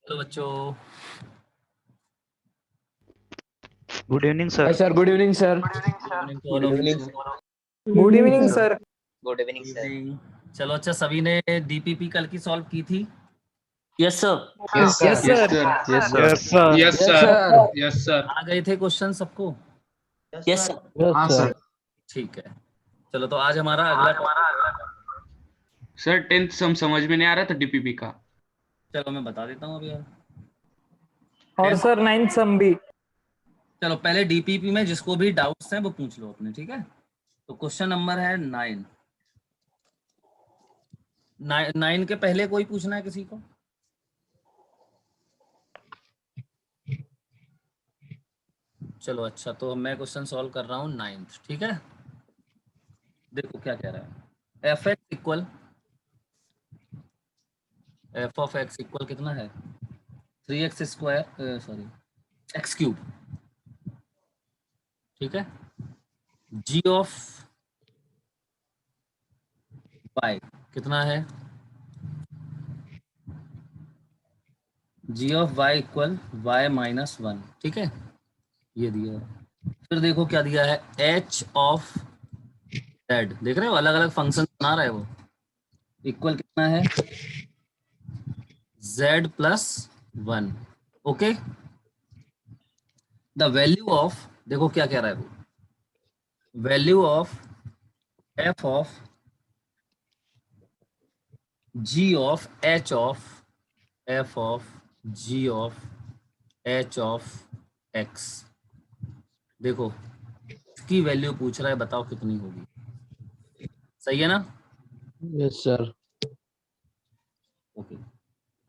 Hello बच्चों। Good evening Hi sir. sir, good evening sir. Evening to all Good of evening, you. sir. Good evening sir. Good evening, sir. Evening. चलो अच्छा, सभी ने DPP कल की solve की थी। Yes, sir. Yes sir. Yes, sir. Yes, sir. Yes sir. Yes, Yes sir. sir. Yes, sir. आ गए थे क्वेश्चन सबको? Yes, sir. हाँ सर। ठीक है, चलो तो आज हमारा अगला टॉपिक। सर 10th सम समझ में नहीं आ रहा था डीपीपी का। चलो मैं बता देता हूँ अभी यार। और सर 9th सम भी। चलो पहले डीपीपी में जिसको भी डाउट्स हैं वो पूछ लो अपने, ठीक है। तो क्वेश्चन नंबर है 9। 9 के पहले कोई पूछना है किसी को? चलो अच्छा, तो मैं क्वेश्चन सॉल्व कर रहा हूँ 9th, ठीक है। देखो क्या कह रहा है। F x equal, F of x equal कितना है? 3x square, sorry x cube, ठीक है। जी ऑफ वाई कितना है? G of y equal y minus 1, ठीक है। ये दिया है। फिर देखो क्या दिया है, एच ऑफ जेड, देख रहे हो अलग अलग फंक्शन बना रहा है वो। इक्वल कितना है? Z plus 1, okay. The value of, देखो क्या कह रहा है वो, value of f of g of h of f of g of h of x. देखो इसकी वैल्यू पूछ रहा है, बताओ कितनी होगी। सही है ना? Yes sir. ओके।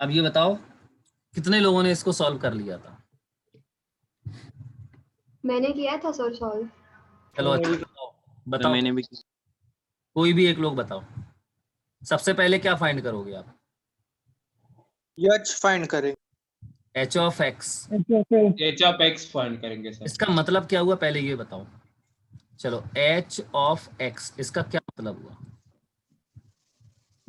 अब ये बताओ कितने लोगों ने इसको सॉल्व कर लिया था? मैंने किया था सर सॉल्व। चलो अच्छा बताओ, मैंने भी कोई भी एक लोग बताओ। सबसे पहले क्या फाइंड करोगे आप? एच फाइंड करें। H of x. H of x find करेंगे सर। इसका मतलब क्या हुआ पहले ये बताओ। चलो एच ऑफ एक्स, इसका क्या मतलब हुआ?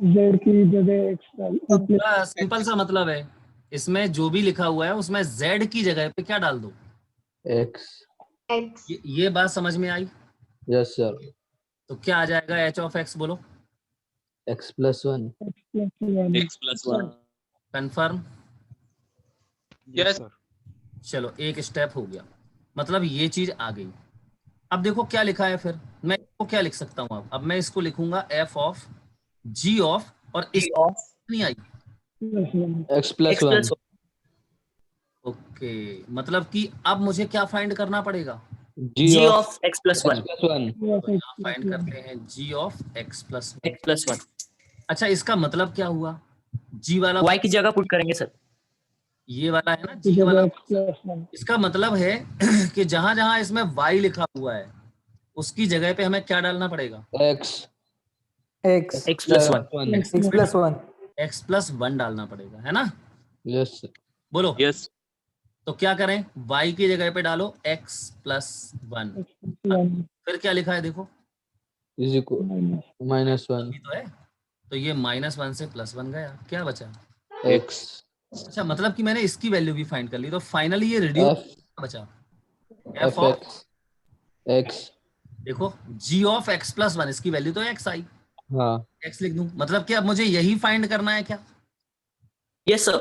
जेड की जगह एक्स सिंपल सा मतलब है, इसमें जो भी लिखा हुआ है उसमें जेड की जगह पे क्या डाल दो? X. एक्स। ये बात समझ में आई? Yes sir. तो क्या आ जाएगा एच ऑफ एक्स, बोलो। X plus 1. X plus 1. Confirm? Yes चलो एक स्टेप हो गया, मतलब ये चीज आ गई। अब देखो क्या लिखा है, फिर मैं इसको क्या लिख सकता हूँ? अब मैं इसको लिखूंगा एफ ऑफ जी ऑफ, और इस नहीं आई। X plus 1. ओके, मतलब कि अब मुझे क्या फाइंड करना पड़ेगा? G G of of X plus 1. X plus 1. तो यहाँ फाइंड करते हैं g of x plus. X plus 1. अच्छा इसका मतलब क्या हुआ? जी वाला Y की जगह पुट करेंगे सर. ये वाला है ना, जी वाला। इसका मतलब है कि जहां जहां इसमें y लिखा हुआ है उसकी जगह पे हमें क्या डालना पड़ेगा? X. X plus 1. X plus 1. x plus 1 डालना पड़ेगा, है ना? Yes sir. बोलो। Yes. तो क्या करें, y की जगह पे डालो x प्लस 1। फिर क्या लिखा है देखो, Is equal minus 1. अभी तो है, तो ये -1 से +1 गया, क्या बचा? X. अच्छा मतलब कि मैंने इसकी वैल्यू भी फाइंड कर ली, तो फाइनली ये रिड्यूस F. बचा F ऑफ, X. X. देखो g ऑफ x प्लस 1, इसकी वैल्यू तो x आई, हाँ. x लिख दूं, मतलब कि अब मुझे यही फाइंड करना है क्या? Yes sir.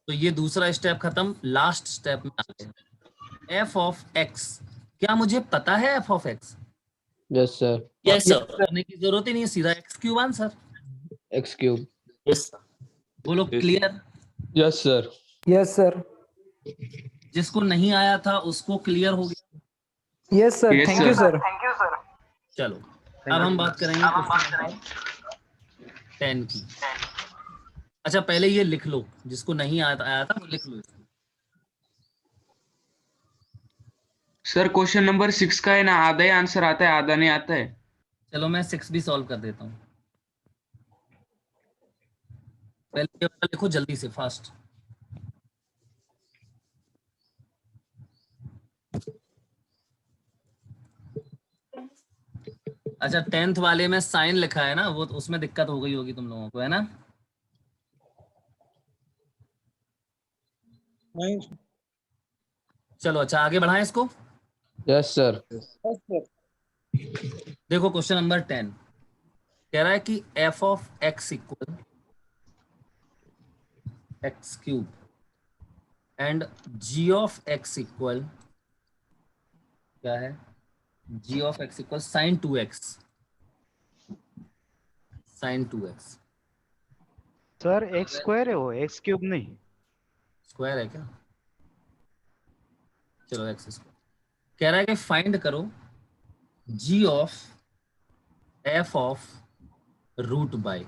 तो ये दूसरा स्टेप खत्म, लास्ट स्टेप में आ गए। एफ ऑफ एक्स, क्या मुझे पता है F of x? Yes sir. Yes sir. करने की जरूरत ही नहीं है, सीधा x cube answer. X cube. Yes sir. बोलो clear? Yes sir. Yes sir जिसको नहीं आया था उसको क्लियर हो गया। Yes sir Yes, thank you sir. Sir चलो अब हम बात करेंगे क्वेश्चन 10 की। अच्छा पहले ये लिख लो, जिसको नहीं आया था वो लिख लो इसको। सर क्वेश्चन नंबर 6 का है ना, आधा ही आंसर आता है आधा नहीं आता है। चलो मैं 6 भी सॉल्व कर देता हूँ। पहले ये वाला लिखो जल्दी से, फास्ट। अच्छा 10th वाले में साइन लिखा है ना, वो तो उसमें दिक्कत हो गई होगी तुम लोगों को, है ना? नहीं चलो अच्छा आगे बढ़ाएं इसको। Yes, sir. yes, sir. देखो क्वेश्चन नंबर 10 कह रहा है कि f of x equal x cube and g of x equal क्या है, g of x equal sine 2x, sine 2x sir x square है वो, एक्स क्यूब नहीं। स्क्वायर है क्या, चलो एक्स स्क्वायर। कह रहा है कि फाइंड करो g of f of root by,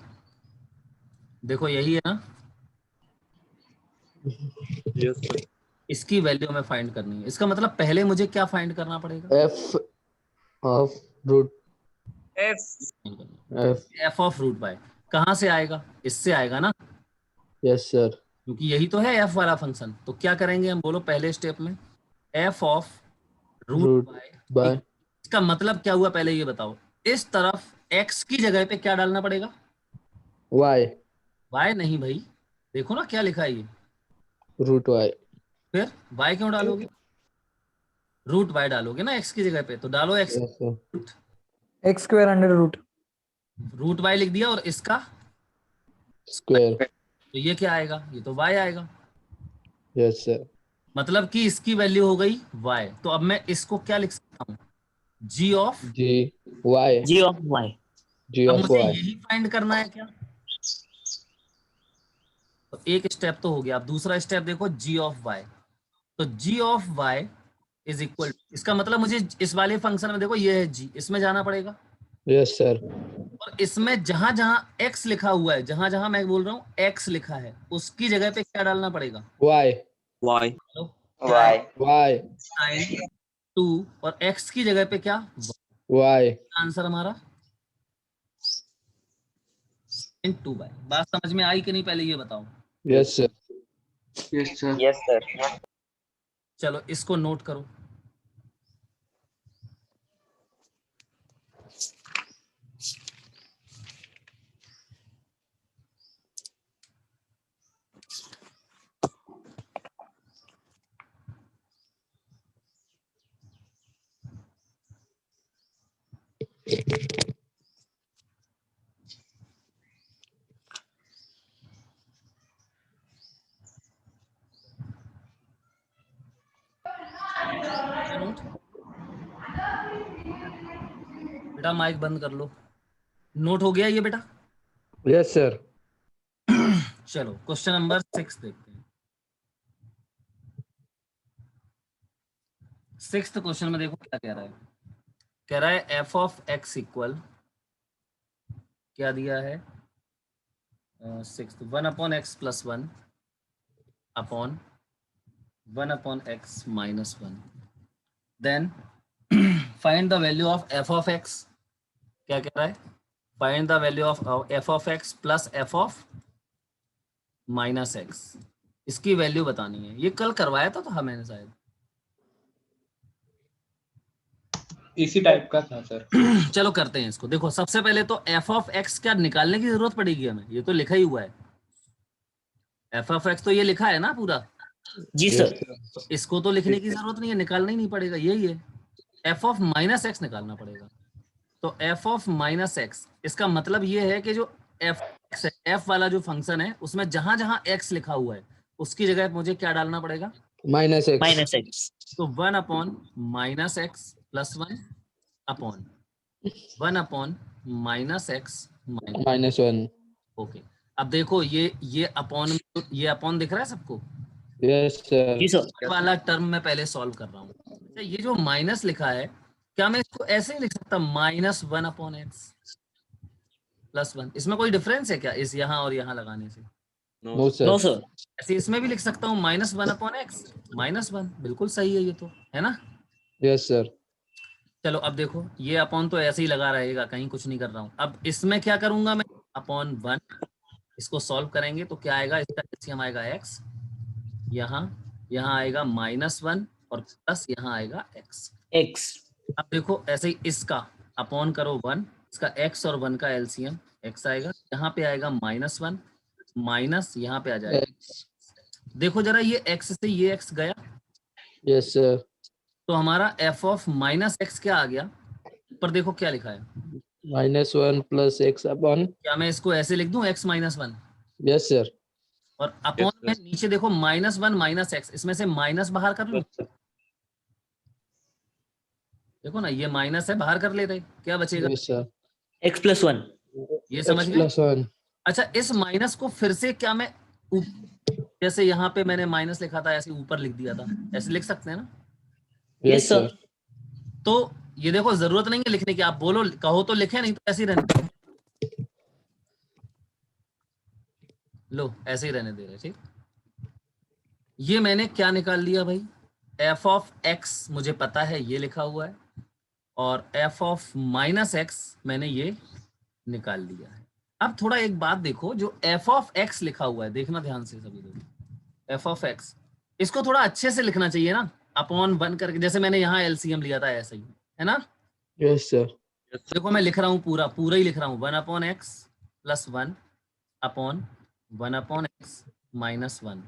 देखो यही है ना, इसकी वैल्यू हमें फाइंड करनी है। इसका मतलब पहले मुझे क्या फाइंड करना पड़ेगा, F of root F. f of root by कहाँ से आएगा, इससे आएगा ना, Yes, sir. क्योंकि यही तो है f वाला फंक्शन। तो क्या करेंगे हम, बोलो पहले स्टेप में f of root Root by, by इसका मतलब क्या हुआ पहले ये बताओ। इस तरफ x की जगह पे क्या डालना पड़ेगा, Y. y नहीं भाई, देखो ना क्या लिखा है ये, Root Y. फिर y क्यों डालोगे, रूट y डालोगे ना x की जगह पे, तो डालो x Yes, sir. X square under root. Root y लिख दिया, और इसका Square. तो ये क्या आएगा, ये तो y आएगा, Yes, sir. मतलब कि इसकी वैल्यू हो गई y। तो अब मैं इसको क्या लिख सकता हूँ, g of, G Y. G of Y. G अब of मुझे Y. यही फाइंड करना है क्या, तो एक स्टेप तो हो गया। अब दूसरा स्टेप देखो g ऑफ y, तो g of y is equal, इसका मतलब मुझे इस वाले फंक्शन में देखो ये है g, इसमें जाना पड़ेगा, Yes, sir. और इसमें जहां जहां x लिखा हुआ है, जहां जहां मैं बोल रहा हूँ x लिखा है, उसकी जगह पे क्या डालना पड़ेगा, Y. Y. Y. साइन 2, और x की जगह पे क्या, Y. आंसर हमारा साइन 2y। बात समझ में आई कि नहीं, पहले ये बताओ। Yes, sir. yes sir. चलो इसको नोट करो। नोट, बेटा माइक बंद कर लो। नोट हो गया ये बेटा। Yes, sir. चलो क्वेश्चन नंबर 6 देखते हैं। 6th क्वेश्चन में देखो क्या कह रहा है, कह रहा है f ऑफ x इक्वल क्या दिया है, 6th 1 upon x plus 1 upon 1 upon x minus 1, then find the value of f of x, क्या कह रहा है, find the value of f of x plus f of minus x, इसकी वैल्यू बतानी है। ये कल करवाया था तो मैंने शायद, इसी टाइप का था सर। चलो करते हैं इसको। देखो सबसे पहले तो f ऑफ x क्या निकालने की जरूरत पड़ेगी हमें, ये तो लिखा ही हुआ है, f ऑफ x तो ये लिखा है ना पूरा, जी सर। तो इसको तो लिखने की जरूरत नहीं है, निकालना ही नहीं पड़ेगा, यही है। f ऑफ माइनस एक्स निकालना पड़ेगा, तो f ऑफ माइनस एक्स, इसका मतलब ये है कि जो f वाला जो फंक्शन है उसमें जहां जहां x लिखा हुआ है उसकी जगह मुझे क्या डालना पड़ेगा, Minus X. Minus X. तो 1 upon minus x plus 1 upon 1 upon minus x minus, Minus 1. Okay. अब देखो ये अपॉन दिख रहा है सबको, Yes, sir. जी सर। ये वाला टर्म मैं पहले सॉल्व कर रहा हूँ। अच्छा, ये जो माइनस लिखा है, क्या मैं इसको ऐसे ही लिख सकता माइनस 1 अपॉन एक्स प्लस 1, इसमें कोई डिफरेंस है क्या इस यहाँ और यहाँ लगाने से, No, sir. No sir. ऐसे इसमें भी लिख सकता हूँ माइनस 1 अपॉन एक्स माइनस 1, बिल्कुल सही है ये तो, है ना। Yes, sir. चलो अब देखो ये अपॉन तो ऐसे ही लगा रहेगा, कहीं कुछ नहीं कर रहा हूँ। अब इसमें क्या करूंगा मैं, अपॉन 1, इसको सॉल्व करेंगे तो क्या आएगा, इसका एलसीएम आएगा x, यहाँ आएगा -1 और प्लस यहाँ आएगा x। X. अब देखो ऐसे ही इसका अपॉन करो 1, इसका x और 1 का एलसीएम x आएगा, यहाँ पे आएगा -1 माइनस यहाँ पे आ जाएगा, X. देखो जरा, ये x से ये x गया, Yes, sir. तो हमारा f ऑफ माइनस एक्स क्या आ गया, पर देखो क्या लिखा है, -1 plus x upon. क्या मैं इसको ऐसे लिख दूं x minus one, Yes, sir. और अपॉन में नीचे देखो -1 माइनस एक्स, इसमें से माइनस बाहर कर लूं, देखो ना ये माइनस है, बाहर कर लेते, क्या बचेगा, Yes, sir. X plus 1. ये समझ X गए। plus 1. अच्छा, इस माइनस को फिर से क्या मैं जैसे यहाँ पे मैंने माइनस लिखा था ऐसे ऊपर लिख दिया था, ऐसे लिख सकते हैं ना, Yes, Yes, sir. sir. तो ये देखो जरूरत नहीं है लिखने की, आप बोलो कहो तो लिखे, नहीं तो ऐसे ही रहने दो। लो ऐसे ही रहने दे रहे, ठीक। ये मैंने क्या निकाल लिया भाई, f ऑफ x मुझे पता है ये लिखा हुआ है, और f ऑफ माइनस एक्स मैंने ये निकाल लिया है। अब थोड़ा एक बात देखो, जो f ऑफ x लिखा हुआ है, देखना ध्यान से सभी लोग, f ऑफ x इसको थोड़ा अच्छे से लिखना चाहिए ना, अपॉन 1 करके, जैसे मैंने यहाँ एलसीएम लिया था ऐसा ही, है ना। Yes, sir. देखो मैं लिख रहा हूँ पूरा पूरा ही लिख रहा हूँ, 1 upon x plus 1 upon 1 upon x minus 1,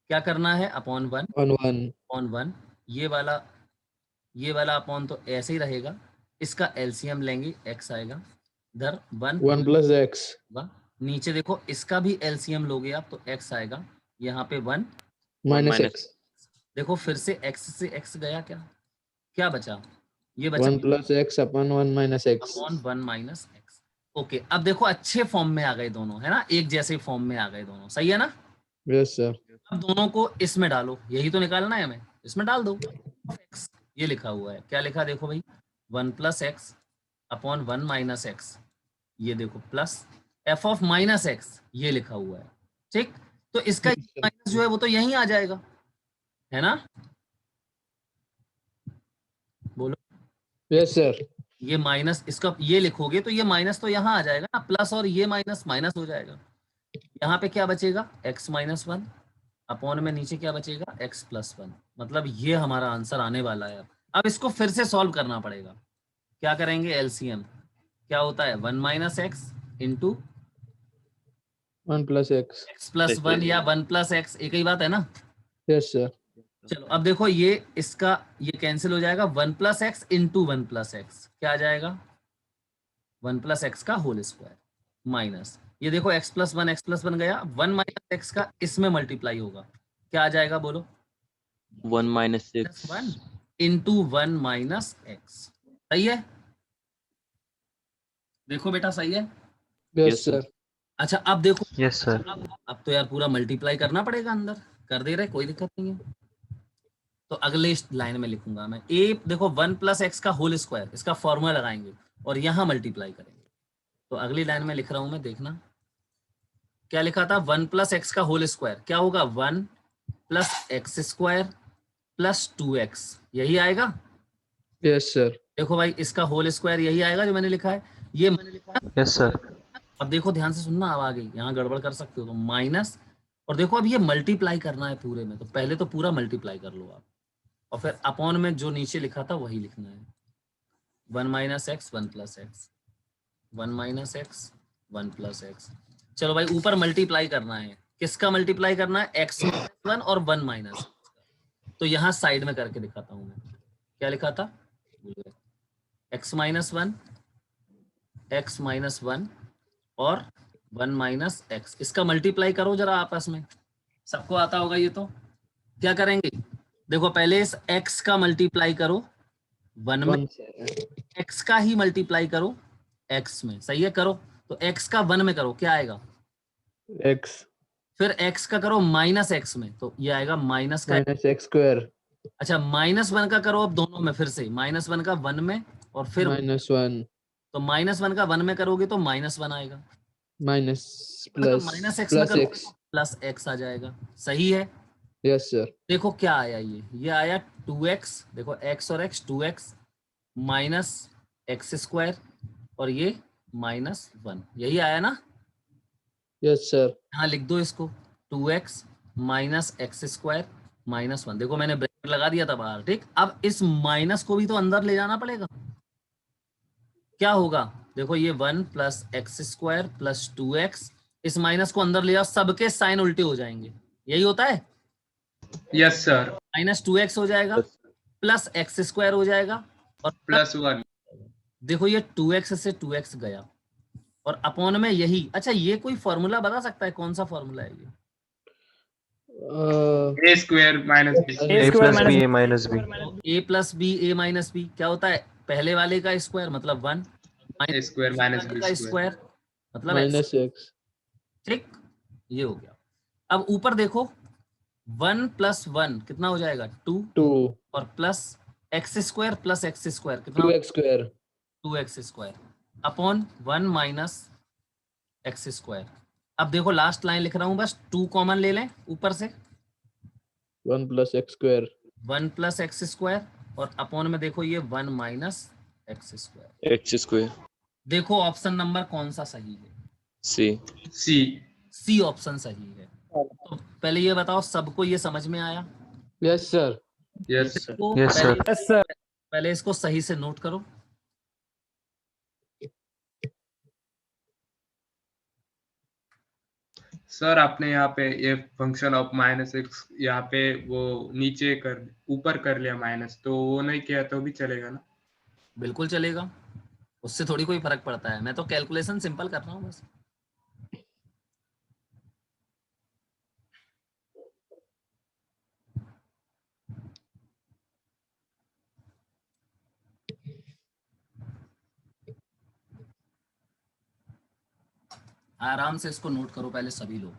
क्या करना है, अपॉन 1 On 1. अपॉन 1, ये वाला अपॉन तो ऐसे ही रहेगा, इसका एलसीएम लेंगे, x आएगा इधर 1 1 plus x. होगा, नीचे देखो इसका भी एलसीएम लोगे आप तो x आएगा, यहाँ पे 1, Minus x. देखो फिर से x से x गया, क्या बचा, ये बचा 1 plus x upon 1 minus x. Upon 1 minus x. Okay, अब देखो अच्छे फॉर्म में आ गए दोनों, है ना, एक जैसे फॉर्म में आ गए दोनों, सही है ना। Yes, sir. अब दोनों को इसमें डालो, यही तो निकालना है हमें, इसमें डाल दो x, ये लिखा हुआ है, क्या लिखा देखो भाई, 1 plus x upon 1 minus x, ये देखो plus f of minus x ये लिखा हुआ है, ठीक। तो इसका माइनस जो है वो तो यहीं आ जाएगा, है ना, बोलो। Yes, sir. ये माइनस, इसका ये लिखोगे तो ये माइनस तो यहाँ आ जाएगा ना, प्लस और ये माइनस माइनस हो जाएगा, यहाँ पे क्या बचेगा, x माइनस 1 अपॉन में नीचे क्या बचेगा, x प्लस 1, मतलब ये हमारा आंसर आने वाला है। अब इसको फिर से सॉल्व करना पड़ेगा, क्या करेंगे, एलसीएम क्या होता है, 1 minus x into 1 plus x. X plus 1 या 1 प्लस एक्स, एक ही बात है ना। Yes, sir. चलो अब देखो, ये इसका ये कैंसिल हो जाएगा, 1 plus x into 1 plus x क्या आ जाएगा, 1 प्लस एक्स का होल स्क्वायर माइनस, ये देखो x प्लस 1 गया, 1 माइनस एक्स का इसमें मल्टीप्लाई होगा, क्या आ जाएगा बोलो, 1 minus 6. 1 इंटू 1 माइनस एक्स, सही है, देखो बेटा सही है। Yes, Yes, sir. sir. अच्छा अब देखो, यस सर। अब तो यार पूरा मल्टीप्लाई करना पड़ेगा, अंदर कर दे रहे, कोई दिक्कत नहीं है। तो अगले लाइन में लिखूंगा मैं, ए देखो 1 प्लस एक्स का होल स्क्वायर, इसका फॉर्मूला लगाएंगे और यहाँ मल्टीप्लाई करेंगे। तो अगली लाइन में लिख रहा हूं मैं, देखना क्या लिखा था, 1 प्लस एक्स का होल स्क्वायर क्या होगा, 1 plus x square plus 2x, यही आएगा। Yes, sir. देखो भाई इसका होल स्क्वायर यही आएगा जो मैंने लिखा है, ये मैंने लिखा है। Yes sir. अब देखो ध्यान से सुनना, अब आगे यहाँ गड़बड़ कर सकते हो तो माइनस, और देखो अब ये मल्टीप्लाई करना है पूरे में, तो पहले तो पूरा मल्टीप्लाई कर लो आप, और फिर अपॉन में जो नीचे लिखा था वही लिखना है, 1 minus x 1 plus x, 1 minus x 1 plus x. चलो भाई ऊपर मल्टीप्लाई करना है, किसका मल्टीप्लाई करना है, x माइनस 1 और 1 माइनस, तो यहाँ साइड में करके दिखाता हूँ मैं, क्या लिखा था, x माइनस 1 x माइनस 1 और 1 माइनस एक्स, इसका मल्टीप्लाई करो जरा आपस में, सबको आता होगा ये तो। क्या करेंगे, देखो पहले इस x का मल्टीप्लाई करो 1 में, 1, sir. x का ही मल्टीप्लाई करो x में, सही है, करो तो x का 1 में करो, क्या आएगा, X फिर x का करो माइनस x में, तो ये आएगा माइनस का, minus x square. अच्छा -1 का करो अब दोनों में, फिर से -1 का 1 में और फिर Minus 1. तो -1 का 1 में करोगे तो -1 आएगा, Minus plus माइनस एक्स में plus करोगे x. प्लस एक्स आ जाएगा, सही है। Yes, sir. देखो क्या आया, ये आया 2x, देखो x और x 2x minus x square और ये -1, यही आया ना। Yes, sir. यहाँ लिख दो इसको, 2x माइनस एक्स स्क्वायर -1, देखो मैंने ब्रैकेट लगा दिया था बाहर, ठीक। अब इस माइनस को भी तो अंदर ले जाना पड़ेगा, क्या होगा, देखो ये 1 plus x square plus 2x, इस माइनस को अंदर ले जाओ, सबके साइन उल्टे हो जाएंगे, यही होता है। Yes sir. -2x हो जाएगा, प्लस एक्स स्क्वायर हो जाएगा, और +1। देखो ये 2x से 2x गया, और अपॉन में यही। अच्छा, ये कोई फॉर्मूला बता सकता है कौन सा फॉर्मूला है ये? A square minus B A square. square minus A minus B. a plus B A minus B क्या होता है? पहले वाले का स्क्वायर मतलब 1, A स्क्वायर माइनस B का स्क्वायर। स्क्वायर मतलब x। Minus x। ठीक, ये हो गया। अब ऊपर देखो, 1 + 1 कितना हो जाएगा? 2, 2 और plus x square plus x square कितना? 2x square 2x square upon 1 minus x square. अब देखो लास्ट लाइन लिख रहा हूं, बस 2 कॉमन ले लें ऊपर से, 1 plus x square 1 + x square, और अपॉन में देखो ये 1 minus x square. X square. देखो ऑप्शन नंबर कौन सा सही है? C. C। सी ऑप्शन सही है। तो पहले ये बताओ, सबको ये समझ में आया? yes sir yes sir. इसको Yes, sir. पहले, Yes, sir. पहले इसको सही से नोट करो। सर आपने यहाँ पे ये फंक्शन ऑफ -x यहाँ पे वो नीचे कर ऊपर कर लिया माइनस, तो वो नहीं किया तो भी चलेगा ना? बिल्कुल चलेगा, उससे थोड़ी कोई फर्क पड़ता है। मैं तो कैलकुलेशन सिंपल कर रहा हूँ बस। आराम से इसको नोट करो पहले सभी लोग।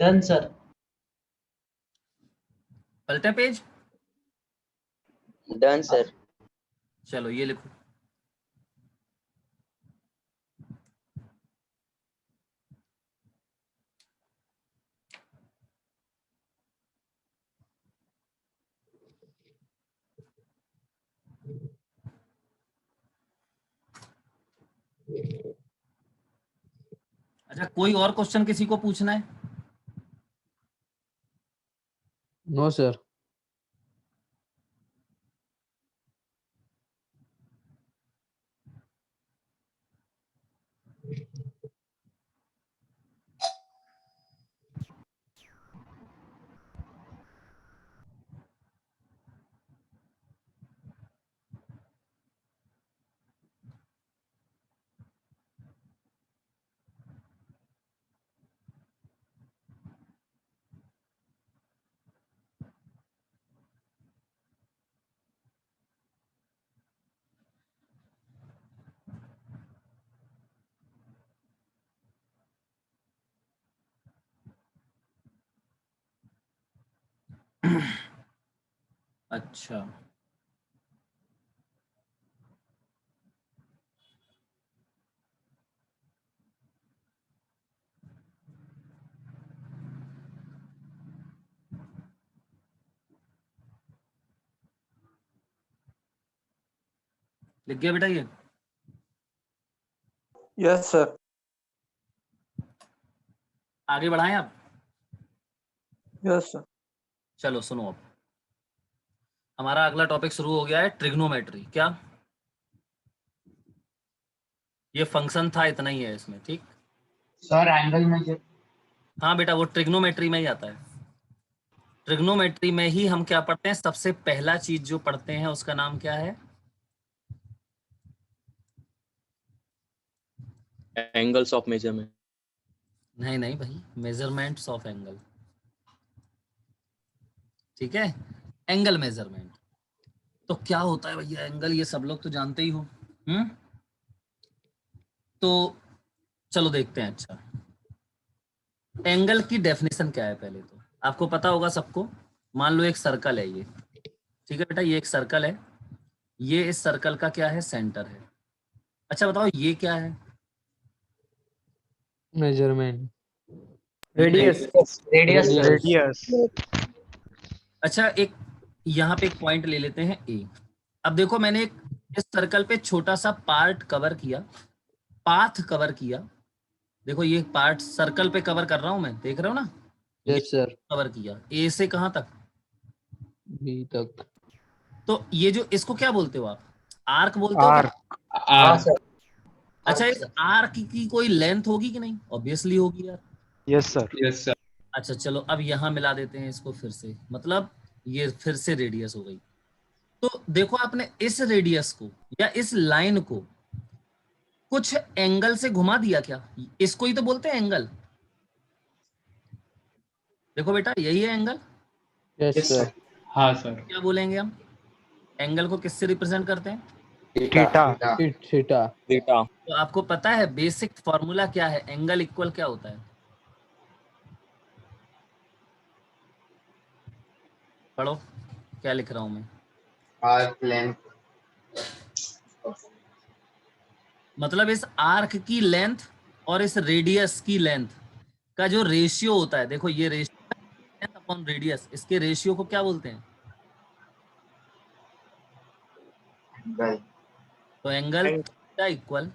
Done, sir. पलटे पेज। Done, sir. चलो ये लिखो, अच्छा कोई और क्वेश्चन किसी को पूछना है? no sir अच्छा लिख गया बेटा ये? Yes sir. आगे बढ़ाएं आप? Yes sir. चलो सुनो, अब हमारा अगला टॉपिक शुरू हो गया है, ट्रिग्नोमेट्री। क्या ये फंक्शन था, इतना ही है इसमें, ठीक? Sir angle measure. हाँ बेटा, वो ट्रिग्नोमेट्री में ही आता है। ट्रिग्नोमेट्री में ही हम क्या पढ़ते हैं? सबसे पहला चीज जो पढ़ते हैं उसका नाम क्या है? Angles of measurement. नहीं नहीं भाई, मेजरमेंट्स ऑफ एंगल, ठीक है, एंगल मेजरमेंट। तो क्या होता है भैया एंगल, ये सब लोग तो जानते ही हो। तो चलो देखते हैं। अच्छा, एंगल की डेफिनेशन क्या है पहले तो आपको पता होगा सबको। मान लो एक सर्कल है ये, ठीक है बेटा, ये एक सर्कल है, ये इस सर्कल का क्या है, सेंटर है। अच्छा बताओ ये क्या है, Measurement. Radius. Radius sir. Radius. अच्छा एक यहाँ पे एक पॉइंट ले लेते हैं ए। अब देखो मैंने एक इस सर्कल पे छोटा सा पार्ट कवर किया, पाथ कवर किया। देखो ये पार्ट सर्कल पे कवर कर रहा हूं मैं, देख रहे हो ना, Yes sir. कवर किया ए से कहां तक। B तक. तो ये जो इसको क्या बोलते हो आप, आर्क बोलते हो आर्क। क्या? हाँ सर। अच्छा इस आर्क की कोई लेंथ होगी कि नहीं, ऑब्वियसली होगी यार। Yes sir. Yes sir. अच्छा चलो अब यहाँ मिला देते हैं इसको फिर से, मतलब ये फिर से रेडियस हो गई। तो देखो आपने इस रेडियस को या इस लाइन को कुछ एंगल से घुमा दिया क्या, इसको ही तो बोलते हैं एंगल। देखो बेटा यही है एंगल। Yes sir. हाँ सर। क्या बोलेंगे हम, एंगल को किससे रिप्रेजेंट करते हैं। थीटा। Theta. Theta. तो आपको पता है बेसिक फॉर्मूला क्या है, एंगल इक्वल क्या होता है, पढ़ो क्या लिख रहा हूं मैं। Arc length. मतलब इस आर्क की लेंथ और इस रेडियस की लेंथ का जो रेशियो होता है, देखो ये रेशियो लेंथ अपॉन रेडियस, इसके रेशियो को क्या बोलते हैं। एंगल। तो एंगल थीटा इक्वल,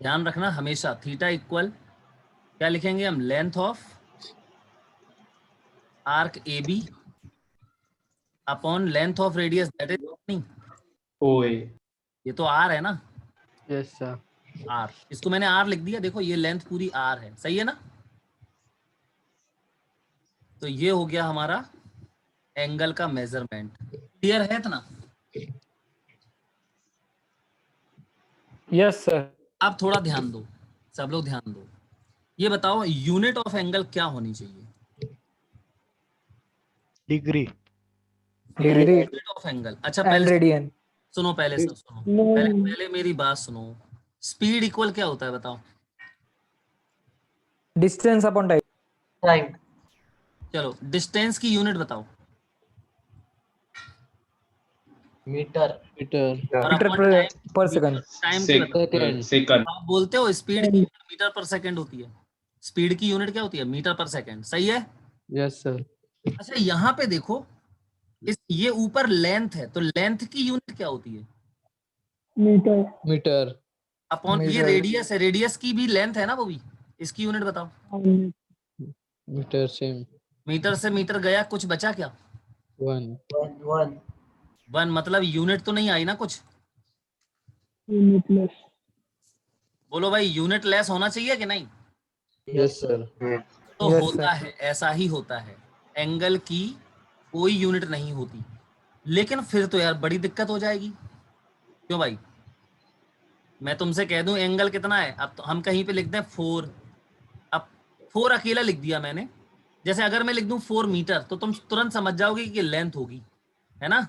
ध्यान रखना हमेशा, थीटा इक्वल क्या लिखेंगे हम, length of arc A B upon length of radius, that is नहीं, ओए। ये तो आर है ना, Yes sir. आर, इसको मैंने आर लिख दिया, देखो ये लेंथ पूरी आर है, सही है ना। तो ये हो गया हमारा एंगल का मेजरमेंट, क्लियर है इतना। Yes sir. अब थोड़ा ध्यान दो, सब लोग ध्यान दो, ये बताओ यूनिट ऑफ एंगल क्या होनी चाहिए। Degree. Degree unit of angle, अच्छा एंड पहले रेडियन। सुनो, पहले सब सुनो, पहले मेरी बात सुनो। स्पीड इक्वल क्या होता है बताओ। Distance upon time. टाइम। चलो डिस्टेंस की यूनिट बताओ। मीटर। Meter. और मीटर अपॉन टाइम, पर सेकंड। टाइम की बताओ। Second. सेकंड। आप बोलते हो स्पीड की यूनिट मीटर पर सेकंड होती है, स्पीड की यूनिट क्या होती है, मीटर पर सेकंड, सही है। Yes sir. अच्छा यहाँ पे देखो, इस ये ऊपर लेंथ है, तो लेंथ की यूनिट क्या होती है, Meter. अपॉन ये मीटर। रेडियस है, रेडियस की भी लेंथ है ना वो भी, इसकी यूनिट बताओ। Meter same. मीटर से मीटर गया, कुछ बचा क्या, 1. वन। वन, मतलब यूनिट तो नहीं आई ना कुछ। बोलो भाई यूनिट लेस होना चाहिए कि नहीं। Yes sir. तो Yes, होता है, ऐसा ही होता है, एंगल की कोई यूनिट नहीं होती। लेकिन फिर तो यार बड़ी दिक्कत हो जाएगी, क्यों भाई, मैं तुमसे कह दूं एंगल कितना है, अब तो हम कहीं पे लिख दें 4, अब 4 अकेला लिख दिया मैंने, जैसे अगर मैं लिख दूं 4 मीटर तो तुम तुरंत समझ जाओगे कि लेंथ होगी, है ना।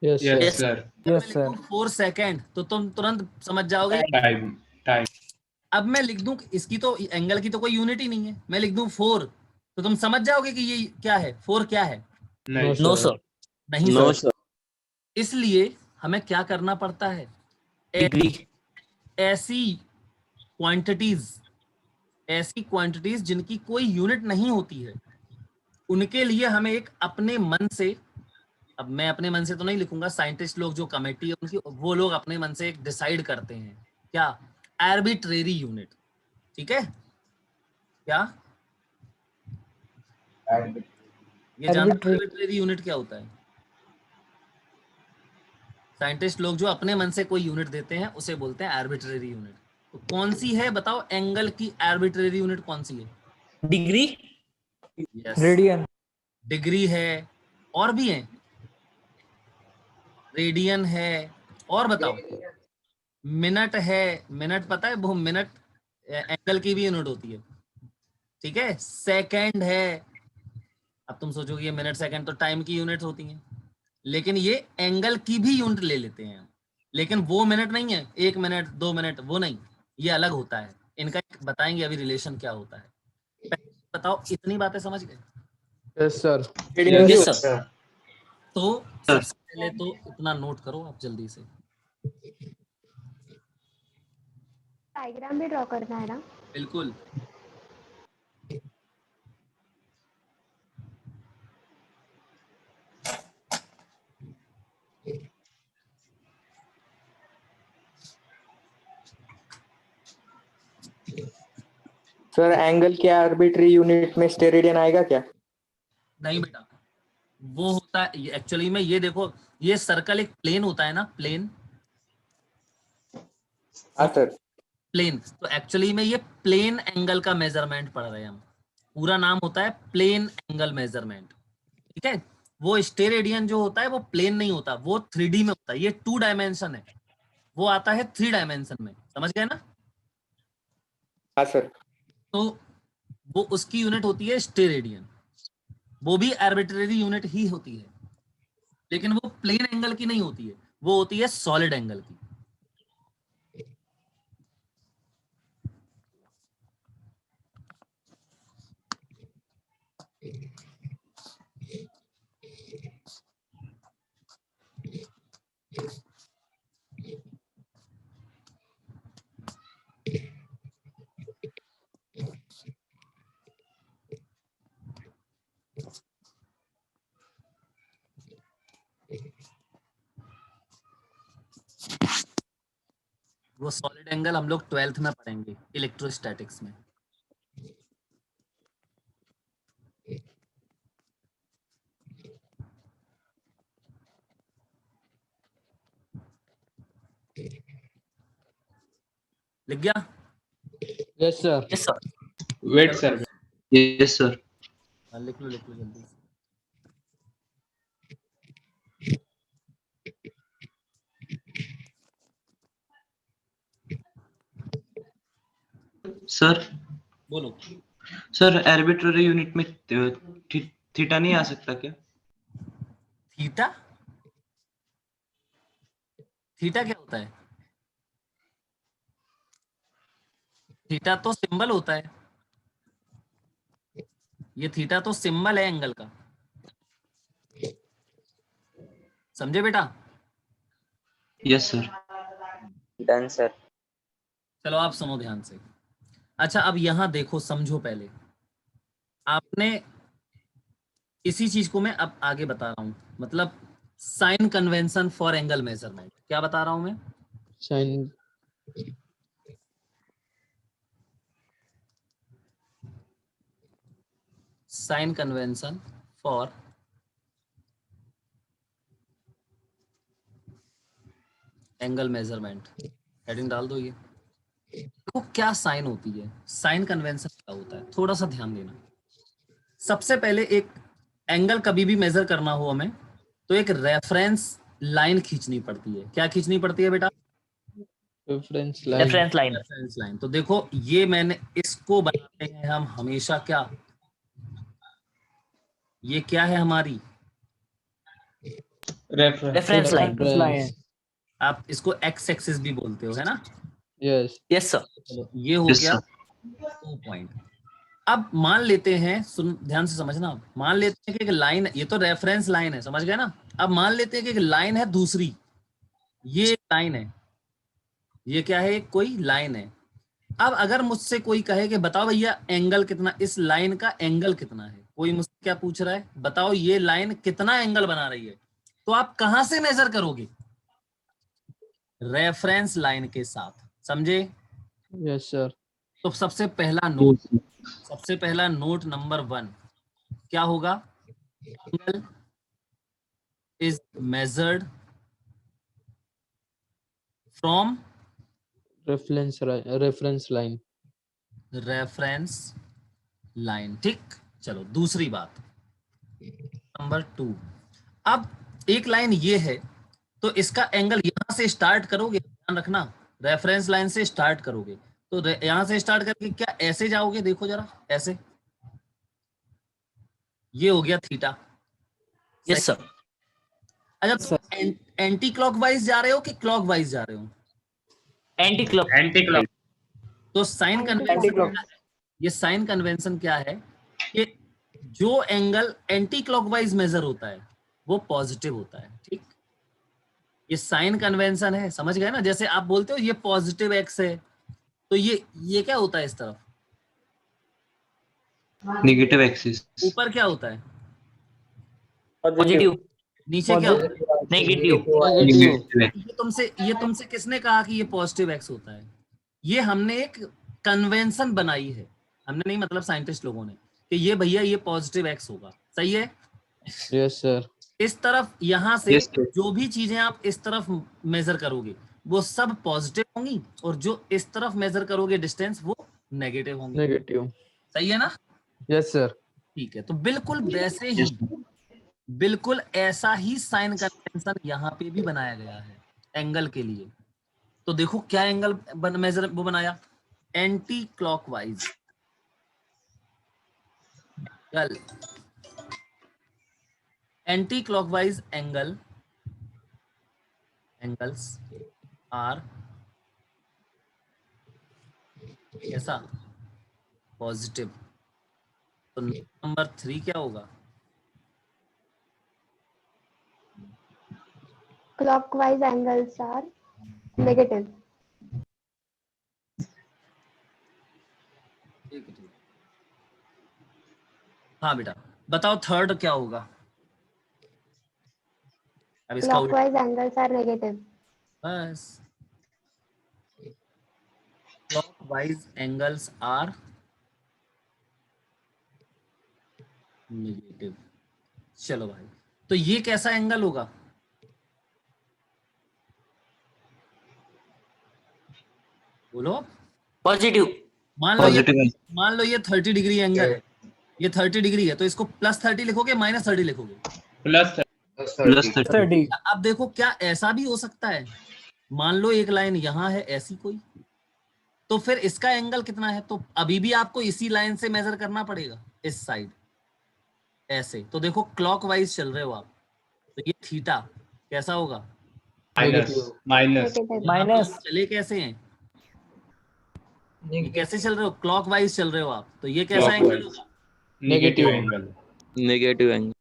Yes sir. Yes sir. अगर मैं यस लिख सर। दूं 4 सेकेंड तो तुम तुरंत समझ जाओगे। टाइम। टाइम। अब मैं लिख दूं इसकी तो एंगल की तो कोई यूनिट ही नहीं है, मैं लिख दूं 4 तो तुम समझ जाओगे कि ये क्या है, 4 क्या है। नहीं। No sir. नहीं No सर, sir. इसलिए हमें क्या करना पड़ता है, Degree. ऐसी क्वांटिटीज जिनकी कोई यूनिट नहीं होती है, उनके लिए हमें एक अपने मन से, अब मैं अपने मन से तो नहीं लिखूंगा, साइंटिस्ट लोग जो कमेटी है उनकी, वो लोग अपने मन से एक डिसाइड करते हैं क्या, आर्बिट्रेरी यूनिट, ठीक है क्या, ये जानते हो आर्बिट्रेरी यूनिट क्या होता है। साइंटिस्ट लोग जो अपने मन से कोई यूनिट देते हैं उसे बोलते हैं आर्बिट्रेरी यूनिट। तो कौन सी है बताओ, एंगल की आर्बिट्रेरी यूनिट कौन सी है, Degree. Yes, radian. डिग्री है, और भी है, रेडियन है, और बताओ, मिनट है, मिनट पता है वो मिनट एंगल की भी यूनिट होती है, ठीक है। सेकंड है, अब तुम सोचोगे ये मिनट सेकंड तो टाइम की यूनिट होती हैं, लेकिन ये एंगल की भी यूनिट ले लेते हैं हम, लेकिन वो मिनट नहीं है, 1 मिनट 2 मिनट, वो नहीं, ये अलग होता है। इनका एक बताएंगे अभी रिलेशन क्या होता है। पहले बताओ, इतनी बातें समझ गए? Yes, sir. Yes, sir. sir. तो सबसे पहले तो इतना नोट करो आप जल्दी से। डायग्राम भी ड्रॉ करना है ना? बिल्कुल। सर एंगल के आर्बिट्री यूनिट में स्टेरेडियन आएगा क्या? नहीं बेटा, वो होता है एक्चुअली में, ये देखो, ये सर्कल एक प्लेन होता है ना, प्लेन, हाँ सर। प्लेन, तो एक्चुअली में ये प्लेन एंगल का मेजरमेंट पढ़ रहे हैं हम। पूरा नाम होता है प्लेन एंगल मेजरमेंट, ठीक है। वो स्टेरेडियन जो होता है वो प्लेन नहीं होता, वो 3D में होता है, ये 2 डायमेंशन है, वो आता है 3 डायमेंशन में, समझ गए ना? हाँ सर। तो वो उसकी यूनिट होती है स्टेरेडियन, वो भी आर्बिट्रेरी यूनिट ही होती है, लेकिन वो प्लेन एंगल की नहीं होती है, वो होती है सॉलिड एंगल की। वो सॉलिड एंगल हम लोग 12th में पढ़ेंगे इलेक्ट्रोस्टैटिक्स में। लिख गया? Yes, sir. Yes, sir. Wait sir, Yes, sir. हाँ, लिख लो जल्दी से। Sir, बोलो। sir, arbitrary unit में थीटा नहीं आ सकता क्या? थीटा? थीटा क्या होता है? थीटा तो सिंबल होता है, ये थीटा तो सिंबल है एंगल का, समझे बेटा? Yes, sir. Done sir. चलो आप सुनो ध्यान से। अच्छा, अब यहां देखो, समझो पहले। आपने इसी चीज को मैं अब आगे बता रहा हूं, मतलब sign convention for angle measurement. क्या बता रहा हूं मैं? Sign. Sign convention for angle measurement, heading डाल दो। ये देखो क्या साइन होती है, साइन कन्वेंशन क्या होता है, थोड़ा सा ध्यान देना। सबसे पहले एक एंगल कभी भी मेजर करना हो हमें, तो एक रेफरेंस लाइन खींचनी पड़ती है। क्या खींचनी पड़ती है बेटा? Reference line. Reference line. Reference line. तो देखो, ये मैंने इसको बनाते हैं हम हमेशा, क्या ये क्या है हमारी? Reference Reference line. Reference. आप इसको एक्स एक्सिस भी बोलते हो, है ना? Yes. Yes, sir. चलो, ये हो Yes, गया sir. 2 पॉइंट। अब मान लेते हैं, सुन ध्यान से समझना, मान लेते हैं कि एक लाइन, ये तो रेफरेंस लाइन है, समझ गए ना? अब मान लेते हैं कि एक लाइन है दूसरी, ये एक लाइन है, ये क्या है? कोई लाइन है। अब अगर मुझसे कोई कहे कि बताओ भैया एंगल कितना, इस लाइन का एंगल कितना है, कोई मुझसे क्या पूछ रहा है, बताओ ये लाइन कितना एंगल बना रही है, तो आप कहां से मेजर करोगे? रेफरेंस लाइन के साथ, समझे? Yes, sir. तो सबसे पहला नोट नंबर 1 क्या होगा? Angle is measured from Reference line. Reference line, ठीक। चलो दूसरी बात, नंबर 2। अब एक लाइन ये है, तो इसका एंगल यहां से स्टार्ट करोगे, ध्यान रखना, रेफरेंस लाइन से स्टार्ट करोगे, तो यहां से स्टार्ट करके क्या ऐसे जाओगे, देखो जरा ऐसे, ये हो गया थीटा। Yes sir. अच्छा तुम एंटी क्लॉकवाइज जा रहे हो कि क्लॉकवाइज जा रहे हो? Anti clock. Anti clock. तो साइन कन्वेंशन Anti-clock. क्या है? ये साइन कन्वेंशन क्या है कि जो एंगल एंटी क्लॉकवाइज मेजर होता है वो पॉजिटिव होता है, ठीक। ये साइन कन्वेंशन है, समझ गए ना? जैसे आप बोलते हो ये पॉजिटिव एक्स है, तो ये क्या होता है इस तरफ, नेगेटिव एक्सिस। ऊपर क्या होता है, पॉजिटिव। नीचे क्या होता है? नेगेटिव। ये तुमसे किसने कहा कि ये पॉजिटिव एक्स होता है? ये हमने एक कन्वेंशन बनाई है, हमने नहीं मतलब साइंटिस्ट लोगों ने, कि ये भैया ये पॉजिटिव एक्स होगा, सही है। Yes, sir. इस तरफ यहाँ से Yes, sir. जो भी चीजें आप इस तरफ मेजर करोगे वो सब पॉजिटिव होंगी, और जो इस तरफ मेजर करोगे डिस्टेंस वो नेगेटिव होंगी, Negative. सही है ना? Yes, sir. ठीक है, तो बिल्कुल वैसे ही, बिल्कुल ऐसा ही साइन कन्वेंशन यहाँ पे भी बनाया गया है एंगल के लिए। तो देखो क्या एंगल मेजर वो बनाया, anti clockwise angle, anti clockwise angles are ऐसा पॉजिटिव। तो नंबर 3 क्या होगा? Clockwise angles are negative. ठीक है, ठीक। हाँ बेटा बताओ थर्ड क्या होगा? अब इसका उल्टा, Clockwise angles are negative. बस क्लॉकवाइज एंगल्स आर नेगेटिव। चलो भाई, तो ये कैसा एंगल होगा? बोलो। पॉजिटिव। मान लो ये 30 डिग्री एंगल है, ये 30 डिग्री है, तो इसको +30 लिखोगे -30 लिखोगे? प्लस +30। अब देखो क्या ऐसा भी हो सकता है, मान लो एक लाइन यहाँ है ऐसी कोई, तो फिर इसका एंगल कितना है? तो अभी भी आपको इसी लाइन से मेजर करना पड़ेगा, इस साइड ऐसे। तो देखो क्लॉकवाइज चल रहे हो आप, तो ये थीटा कैसा होगा? माइनस। Negative. माइनस। चले कैसे हैं, ये कैसे चल रहे हो? क्लॉकवाइज चल रहे हो आप, तो ये कैसा एंगल होगा? Negative angle. Negative angle.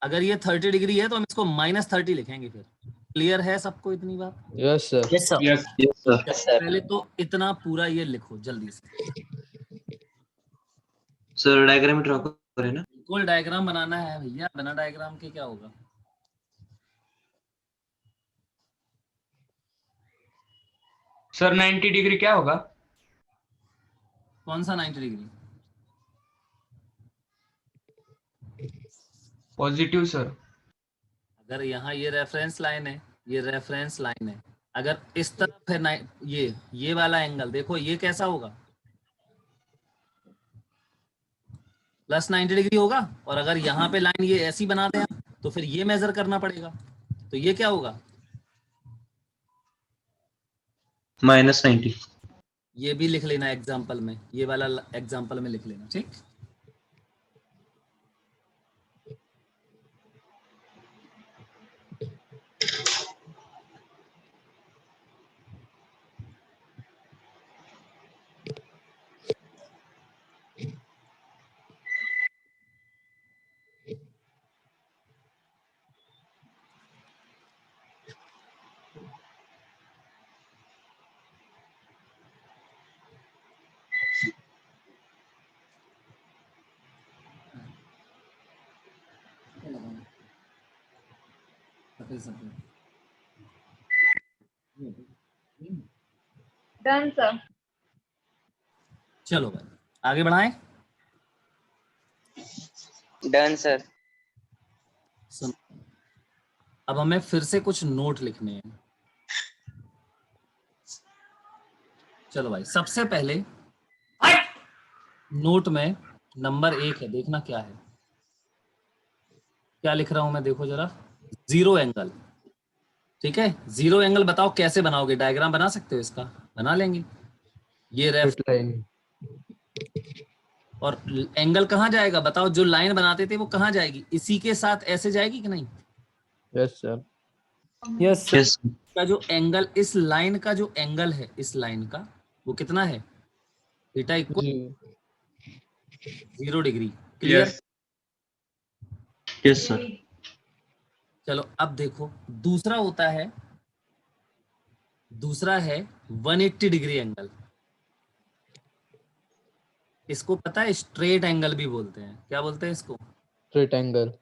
अगर ये 30 डिग्री है तो हम इसको -30 लिखेंगे। फिर क्लियर है सबको इतनी बात? Yes, sir. Yes sir. Yes. Yes sir. पहले तो इतना पूरा ये लिखो जल्दी से, सर डायग्राम ड्रॉ करें ना। बिल्कुल डायग्राम बनाना है भैया, बिना डायग्राम के क्या होगा? सर 90 डिग्री क्या होगा? कौन सा 90 डिग्री? Positive sir. अगर यहाँ ये रेफरेंस लाइन है, ये रेफरेंस लाइन है, अगर इस तरफ है ये वाला एंगल देखो, ये कैसा होगा? +90 डिग्री होगा। और अगर यहाँ पे लाइन ये ऐसी बना दें तो फिर ये मेजर करना पड़ेगा, तो ये क्या होगा? -90। ये भी लिख लेना एग्जाम्पल में, ये वाला एग्जाम्पल में लिख लेना, ठीक। Done sir. चलो भाई आगे बढ़ाएं। Done sir. सुनो, अब हमें फिर से कुछ नोट लिखने हैं। चलो भाई, सबसे पहले नोट में नंबर 1 है, देखना क्या है, क्या लिख रहा हूं मैं, देखो जरा। 0 एंगल, ठीक है। 0 एंगल बताओ कैसे बनाओगे? डायग्राम बना सकते हो इसका? बना लेंगे। ये रेफ स्ट्रेट लाइन। और एंगल कहाँ जाएगा बताओ? जो लाइन बनाते थे वो कहाँ जाएगी? इसी के साथ ऐसे जाएगी कि नहीं? Yes sir. यस यस का जो एंगल, इस लाइन का जो एंगल है, इस लाइन का वो कितना है? थीटा इक्वल जी 0 degree. Clear? Yes yes sir. चलो अब देखो दूसरा होता है, दूसरा है 180 डिग्री एंगल। इसको पता है स्ट्रेट एंगल भी बोलते हैं। क्या बोलते हैं इसको? Straight angle.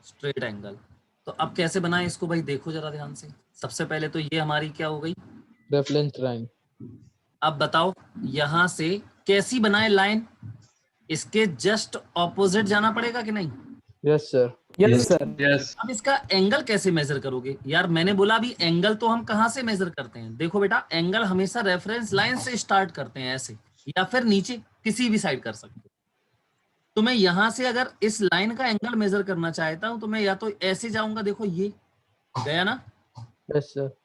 Straight angle. तो अब कैसे बनाए इसको भाई? देखो जरा ध्यान से। सबसे पहले तो ये हमारी क्या हो गई? Reference line. अब बताओ यहां से कैसी बनाए लाइन? इसके जस्ट ऑपोजिट जाना पड़ेगा कि नहीं? Yes sir. Yes sir. Yes अब इसका एंगल कैसे मेजर करोगे यार? मैंने बोला अभी एंगल तो हम कहां से मेजर करते हैं? देखो बेटा, एंगल हमेशा रेफरेंस लाइन से स्टार्ट करते हैं ऐसे, या फिर नीचे किसी भी साइड कर सकते हो। तो मैं यहां से अगर इस लाइन का एंगल मेजर करना चाहता हूं तो मैं या तो ऐसे जाऊंगा, देखो ये गया ना, यस सर।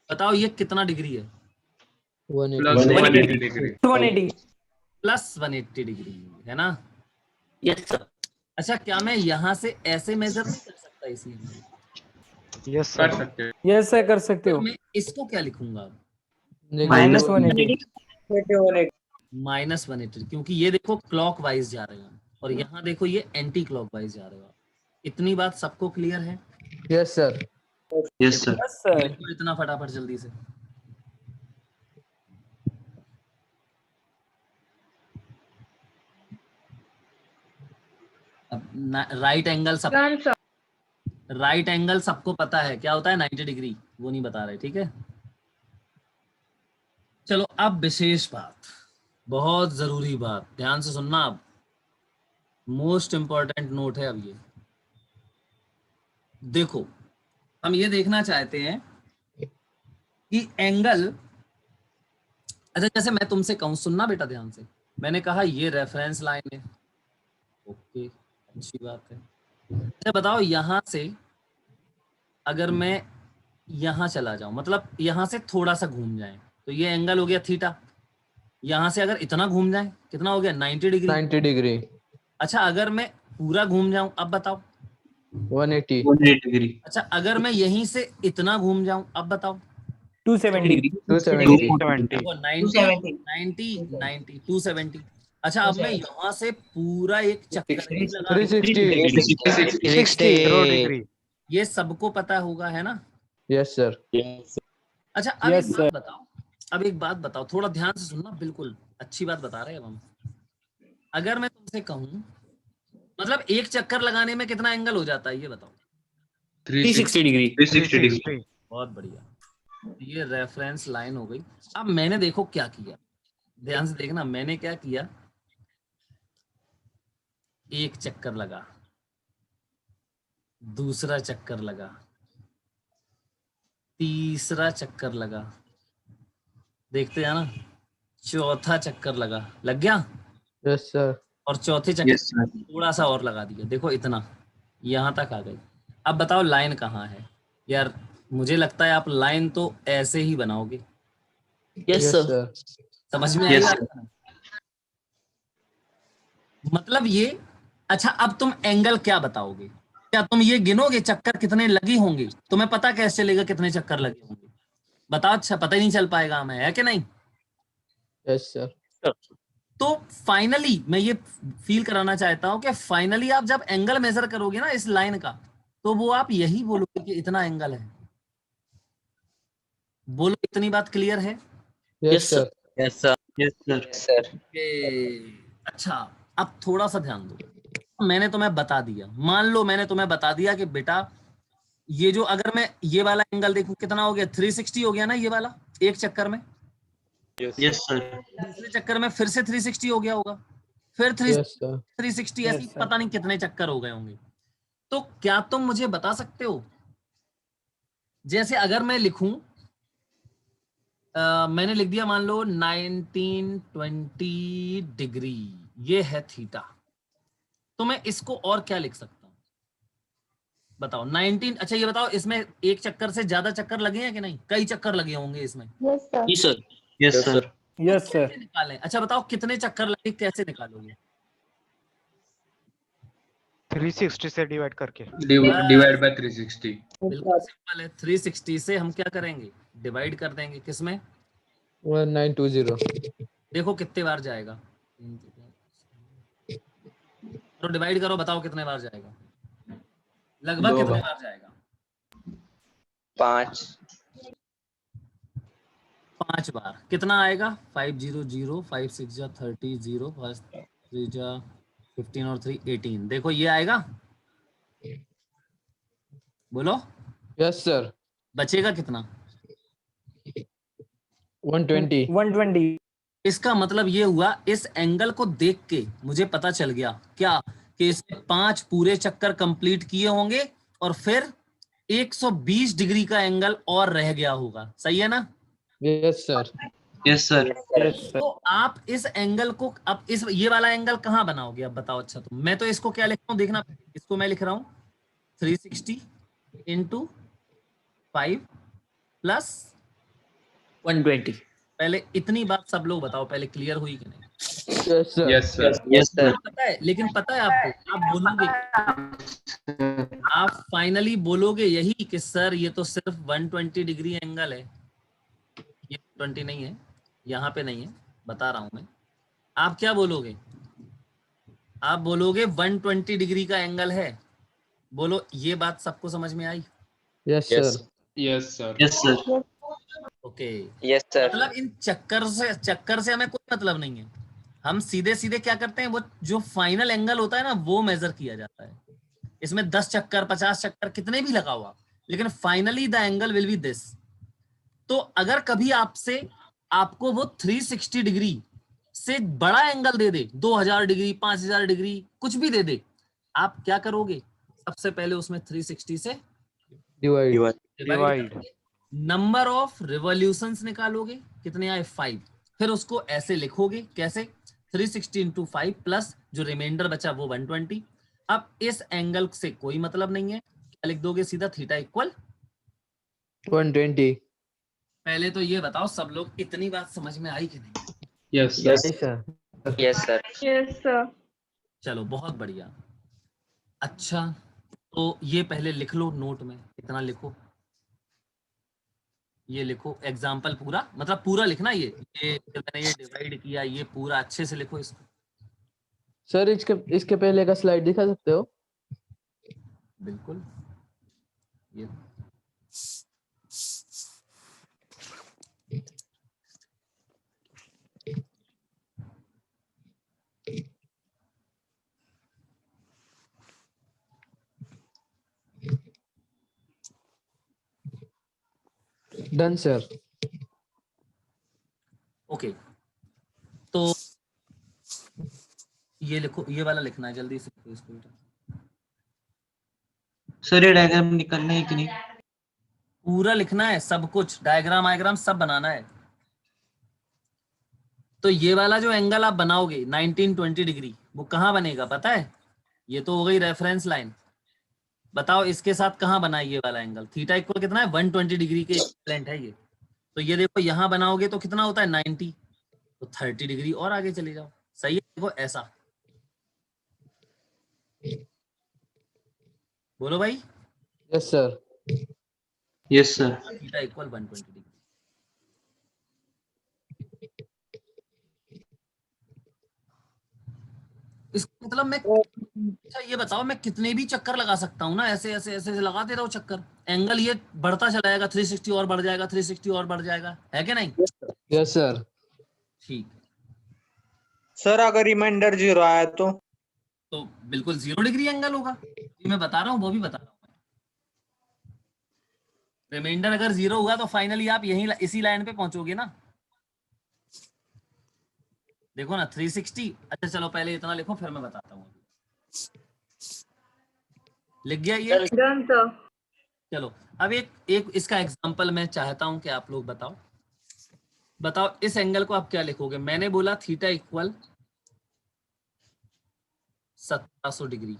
बताओ ये कितना डिग्री है? 180 डिग्री। प्लस 180 डिग्री है ना? Yes sir. अच्छा, क्या मैं यहाँ से ऐसे मेजर नहीं कर सकता इसलिए? यस कर सर। सकते हो। यस सर कर सकते तो हो। मैं इसको क्या लिखूंगा? माइनस 180। -180, क्योंकि ये देखो क्लॉक वाइज जा रहे हैं और यहाँ देखो ये एंटी क्लॉक वाइज जा रहे हो। इतनी बात सबको क्लियर है? Yes sir. Yes sir. Yes sir. लिखो इतना फटाफट जल्दी से। अब राइट एंगल सब, राइट एंगल सबको पता है क्या होता है? 90 डिग्री। वो नहीं बता रहे, ठीक है? चलो अब विशेष बात, बहुत जरूरी बात, ध्यान से सुनना। अब मोस्ट इंपॉर्टेंट नोट है अब ये। देखो हम ये देखना चाहते हैं कि एंगल, अच्छा जैसे मैं तुमसे कहूं, सुनना बेटा ध्यान से। मैंने कहा ये रेफरेंस लाइन है, ओके अच्छी बात है। अच्छा बताओ यहां से अगर मैं यहां चला जाऊं, मतलब यहां से थोड़ा सा घूम जाए, तो ये एंगल हो गया थीटा। यहां से अगर इतना घूम जाए कितना हो गया? 90 डिग्री। 90 डिग्री। अच्छा अगर मैं पूरा घूम जाऊं, अब बताओ। 180। 180 डिग्री। अच्छा अगर मैं यहीं से इतना घूम जाऊं, अब बताओ। 270 डिग्री। 270। 270। देखो 90 90 90 270। अच्छा अब मैं यहाँ से पूरा एक चक्कर ही लगा दूं, 360। 0 डिग्री। ये सबको पता होगा है ना? Yes sir. अच्छा अब Yes, एक बात बताओ, अब एक बात बताओ, थोड़ा ध्यान से सुनना, बिल्कुल अच्छी बात बता रहे हैं अब हम। अगर मैं तुमसे कहूं, मतलब एक चक्कर लगाने में कितना एंगल हो जाता है ये बताओ? 360 डिग्री। 360 डिग्री। 360। बहुत बढ़िया। ये रेफरेंस लाइन हो गई। अब मैंने देखो क्या किया, ध्यान से देखना, मैंने क्या किया? एक चक्कर लगा, दूसरा चक्कर लगा, तीसरा चक्कर लगा, देखते हैं ना, चौथा चक्कर लगा, लग गया, यस सर। और चौथे चक्कर यस सर। थोड़ा सा और लगा दिया, देखो इतना, यहाँ तक आ गई। अब बताओ लाइन कहाँ है यार? मुझे लगता है आप लाइन तो ऐसे ही बनाओगे, यस सर। समझ में आई Yes, बात? मतलब ये, अच्छा अब तुम एंगल क्या बताओगे? क्या तुम ये गिनोगे चक्कर कितने लगी होंगी? तुम्हें पता कैसे चलेगा कितने चक्कर लगे होंगे? बताओ। अच्छा पता ही नहीं चल पाएगा हमें, है कि नहीं? Yes sir. तो फाइनली मैं ये फील कराना चाहता हूं कि फाइनली आप जब एंगल मेजर करोगे ना इस लाइन का, तो वो आप यही बोलोगे कि इतना एंगल है। बोलो, इतनी बात क्लियर है? Yes sir. Yes sir. Yes sir. अच्छा अब थोड़ा सा ध्यान दो। मैंने तुम्हें बता दिया, मान लो मैंने तुम्हें बता दिया कि बेटा ये जो, अगर मैं ये वाला एंगल देखूं कितना हो गया? 360 हो गया ना ये वाला, एक चक्कर में। Yes sir. दूसरे चक्कर में फिर से 360 हो गया होगा, फिर यस सर। 360, ऐसे पता नहीं कितने चक्कर हो गए होंगे। तो क्या तुम मुझे बता सकते हो, जैसे अगर मैं लिखूं, मैंने लिख दिया मान लो 1920 डिग्री, ये है थीटा, तो मैं इसको और क्या लिख सकता हूं? बताओ 19। अच्छा ये बताओ, इसमें एक चक्कर से ज्यादा चक्कर लगे हैं कि नहीं? कई चक्कर लगे होंगे इसमें। Yes sir. जी sir. Yes sir. Yes sir. कैसे निकालें? अच्छा बताओ कितने चक्कर लगे, कैसे निकालोगे? 360 से डिवाइड करके। Divide by 360। बिल्कुल सिंपल है। 360 से हम क्या करेंगे? डिवाइड कर देंगे। किसमें? 1920. देखो कितने बार जाएगा। तो डिवाइड करो, बताओ कितने बार जाएगा? लगभग दो कितने बार। बार जाएगा? 5. 5 बार। कितना आएगा? 500, 5 6 जा 30, 0 5 3 जा 15 और 3 18। देखो ये आएगा। बोलो Yes, sir. बचेगा कितना? 120. 120। इसका मतलब ये हुआ, इस एंगल को देख के मुझे पता चल गया क्या, कि इसने 5 पूरे चक्कर कंप्लीट किए होंगे और फिर 120 डिग्री का एंगल और रह गया होगा। सही है ना? Yes, sir. Yes sir. तो आप इस एंगल को, अब इस ये वाला एंगल कहाँ बनाओगे? अब बताओ। अच्छा तो मैं तो इसको क्या लिख रहा हूँ, देखना। इसको मैं लिख रहा हूँ 360 इंटू 5 प्लस 120. पहले इतनी बात सब लोग बताओ, पहले क्लियर हुई कि नहीं? Yes, sir. Yes sir. Yes sir. पता है, लेकिन पता है आपको, आप बोलोगे, आप फाइनली बोलोगे यही कि सर ये तो सिर्फ 120 डिग्री एंगल है, ये 20 नहीं है, यहाँ पे नहीं है, बता रहा हूं मैं। आप क्या बोलोगे? आप बोलोगे 120 डिग्री का एंगल है। बोलो, ये बात सबको समझ में आई? Yes, sir. Yes sir. Yes sir. Okay. Yes, sir. मतलब इन चक्कर से हमें कोई मतलब नहीं है। हम सीधे सीधे क्या करते हैं, वो जो फाइनल एंगल होता है ना, वो मेजर किया जाता है। इसमें 10 चक्कर 50 चक्कर कितने भी लगाओ आप, लेकिन finally the angle will be this. तो अगर कभी आपको वो 360 डिग्री से बड़ा एंगल दे दे, 2000 डिग्री 5000 डिग्री कुछ भी दे दे, आप क्या करोगे? सबसे पहले उसमें 360 से Divide. Divide, number of revolutions निकालोगे, कितने आए? 5। फिर उसको ऐसे लिखोगे, कैसे? 360 इंटू 5 प्लस जो रिमाइंडर बचा वो 120। अब इस एंगल से कोई मतलब नहीं है, क्या लिख दोगे सीधा? Theta equal 120. पहले तो ये बताओ सब लोग, इतनी बात समझ में आई कि नहीं? Yes Yes, sir. sir. Yes, sir. Yes sir. चलो बहुत बढ़िया। अच्छा तो ये पहले लिख लो नोट में, इतना लिखो, ये लिखो एग्जाम्पल पूरा, मतलब पूरा लिखना। ये मैंने ये डिवाइड किया, ये पूरा अच्छे से लिखो इसको। Sir, इसके पहले का स्लाइड दिखा सकते हो? बिल्कुल। ये Done, sir. ओके। तो ये लिखो, ये वाला लिखना है, जल्दी से लिखो इसको बेटा। सर ये डायग्राम निकालना है कि नहीं? पूरा लिखना है, सब कुछ, डायग्राम वायग्राम सब बनाना है। तो ये वाला जो एंगल आप बनाओगे 1920 डिग्री, वो कहाँ बनेगा पता है? ये तो हो गई रेफरेंस लाइन। बताओ इसके साथ कहाँ बना है ये वाला एंगल? थीटा इक्वल कितना है? 120 डिग्री के इक्विवेलेंट है ये। तो ये देखो यहाँ बनाओगे तो कितना होता है? 90। तो 30 डिग्री और आगे चले जाओ। सही है? देखो ऐसा, बोलो भाई। Yes, sir. Yes sir. Theta equal 120 degree. इसका मतलब मैं, अच्छा ये बताओ, मैं कितने भी चक्कर लगा सकता हूँ ना, ऐसे ऐसे ऐसे ऐसे लगाते रहो चक्कर, एंगल ये बढ़ता चला जाएगा, 360 और बढ़ जाएगा, 360 और बढ़ जाएगा, है कि नहीं? Yes, sir. ठीक। सर अगर रिमाइंडर 0 आया तो बिल्कुल 0 डिग्री एंगल होगा। ये मैं बता रहा हूँ, वो भी बता रहा हूँ। रिमाइंडर अगर 0 हुआ तो फाइनली आप यहीं इसी लाइन पे पहुंचोगे ना। देखो ना 360। अच्छा चलो पहले इतना लिखो, फिर मैं बताता हूँ। लिख गया ये? Done sir. चलो अब एक इसका एग्जांपल मैं चाहता हूं कि आप लोग बताओ इस एंगल को आप क्या लिखोगे? मैंने बोला थीटा इक्वल 1700 डिग्री,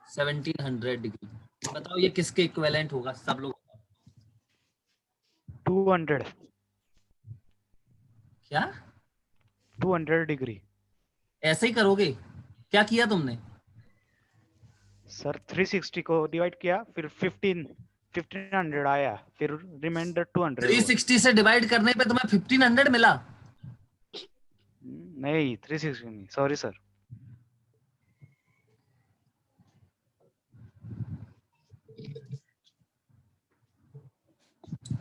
1700 डिग्री, बताओ ये किसके इक्विवेलेंट होगा, सब लोग 200 क्या 200 डिग्री। ऐसे ही करोगे? क्या किया तुमने? सर 360 को डिवाइड किया, फिर 1500 आया, फिर रिमाइंडर 200 हुआ। 360 से डिवाइड करने पे तुम्हें 1500 मिला? नहीं 360 नहीं, सॉरी सर।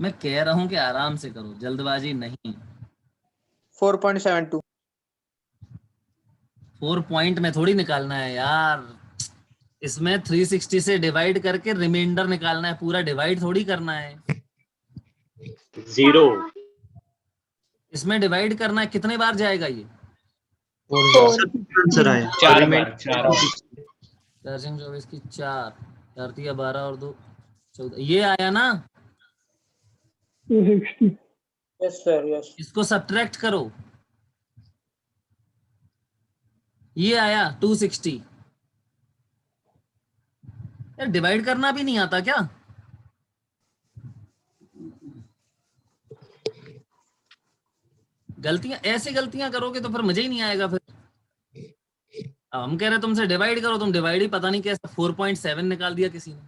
मैं कह रहा हूं कि आराम से करो, जल्दबाजी नहीं। 4.72। 4 पॉइंट में थोड़ी निकालना है यार, इसमें 360 से डिवाइड करके रिमाइंडर निकालना है, पूरा डिवाइड थोड़ी करना है। 0। इसमें डिवाइड करना है, कितने बार जाएगा ये? आंसर आया 4 बार 4 बार। 424 की 4, 4 तिया 12 और 2 14, ये आया ना? Yes sir, yes. इसको सब्ट्रैक्ट करो, ये आया 260। यार डिवाइड करना भी नहीं आता क्या? गलतियां, ऐसे गलतियां करोगे तो फिर मजा ही नहीं आएगा। फिर अब हम कह रहे तुमसे डिवाइड करो, तुम डिवाइड ही पता नहीं कैसे 4.7 निकाल दिया किसी ने।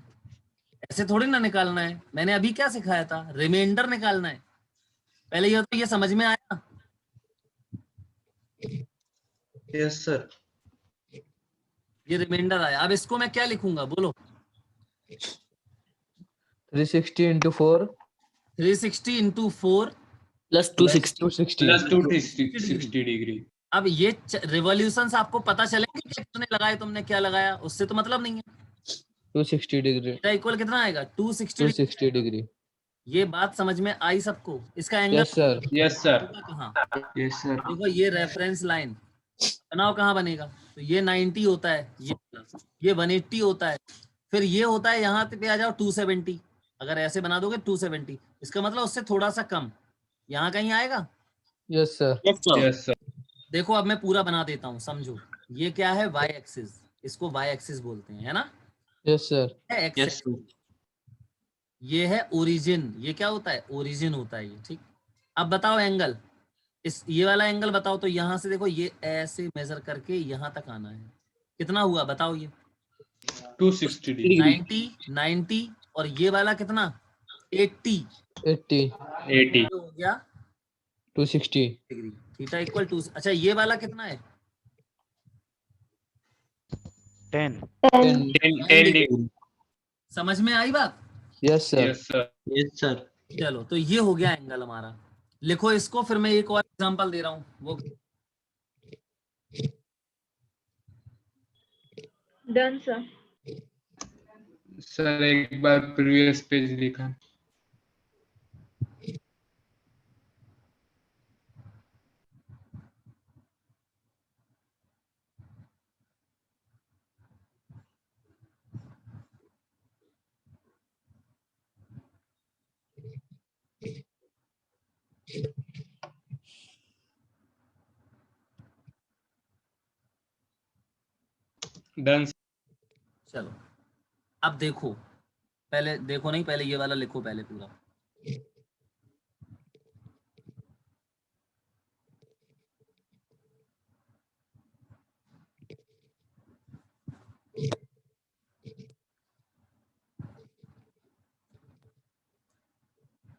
ऐसे थोड़ी ना निकालना है। मैंने अभी क्या सिखाया था? रिमाइंडर निकालना है। पहले ये तो ये समझ में आया? Yes sir. ये रिमाइंडर आया। अब इसको मैं क्या लिखूंगा बोलो? 360 into 4 360 into 4 plus 260 plus 260 degree. अब ये रिवॉल्यूशंस आपको पता चलेंगे कि कितने लगाए तुमने, क्या लगाया, उससे तो मतलब नहीं है। 260 डिग्री इक्वल कितना आएगा? 260। 260 डिग्री। ये बात समझ में आई सबको? इसका angle yes sir. Yes sir. कहाँ? Yes sir. देखो ये रेफरेंस लाइन बनाओ, कहाँ बनेगा? तो ये 90 होता है, ये 180 होता है, फिर ये होता है, यहाँ पे आ जाओ 270। अगर ऐसे बना दोगे 270, इसका मतलब उससे थोड़ा सा कम यहाँ कहीं आएगा। Yes sir. Yes sir. देखो अब मैं पूरा बना देता हूँ, समझो। ये क्या है? वाई एक्सिस, इसको वाई एक्सिस बोलते हैं, है ना? Yes sir. Yes sir. ये है ओरिजिन। ये क्या होता है? ओरिजिन होता है ये, ठीक। अब बताओ एंगल, इस ये वाला एंगल बताओ। तो यहाँ से देखो, ये ऐसे मेजर करके यहाँ तक आना है, कितना हुआ बताओ? ये 260 डिग्री। 90 और ये वाला कितना? 80 80 हो गया 260 डिग्री। थीटा इक्वल टू, अच्छा ये वाला कितना है? 10। 10 डिग्री। समझ में आई बात? Yes sir. Yes sir. Yes sir. चलो, तो ये हो गया एंगल हमारा। लिखो इसको, फिर मैं एक और एग्जांपल दे रहा हूँ वो। Done sir. सर एक बार प्रीवियस पेज दिखा। डन। चलो अब देखो, पहले देखो नहीं, पहले ये वाला लिखो पहले पूरा।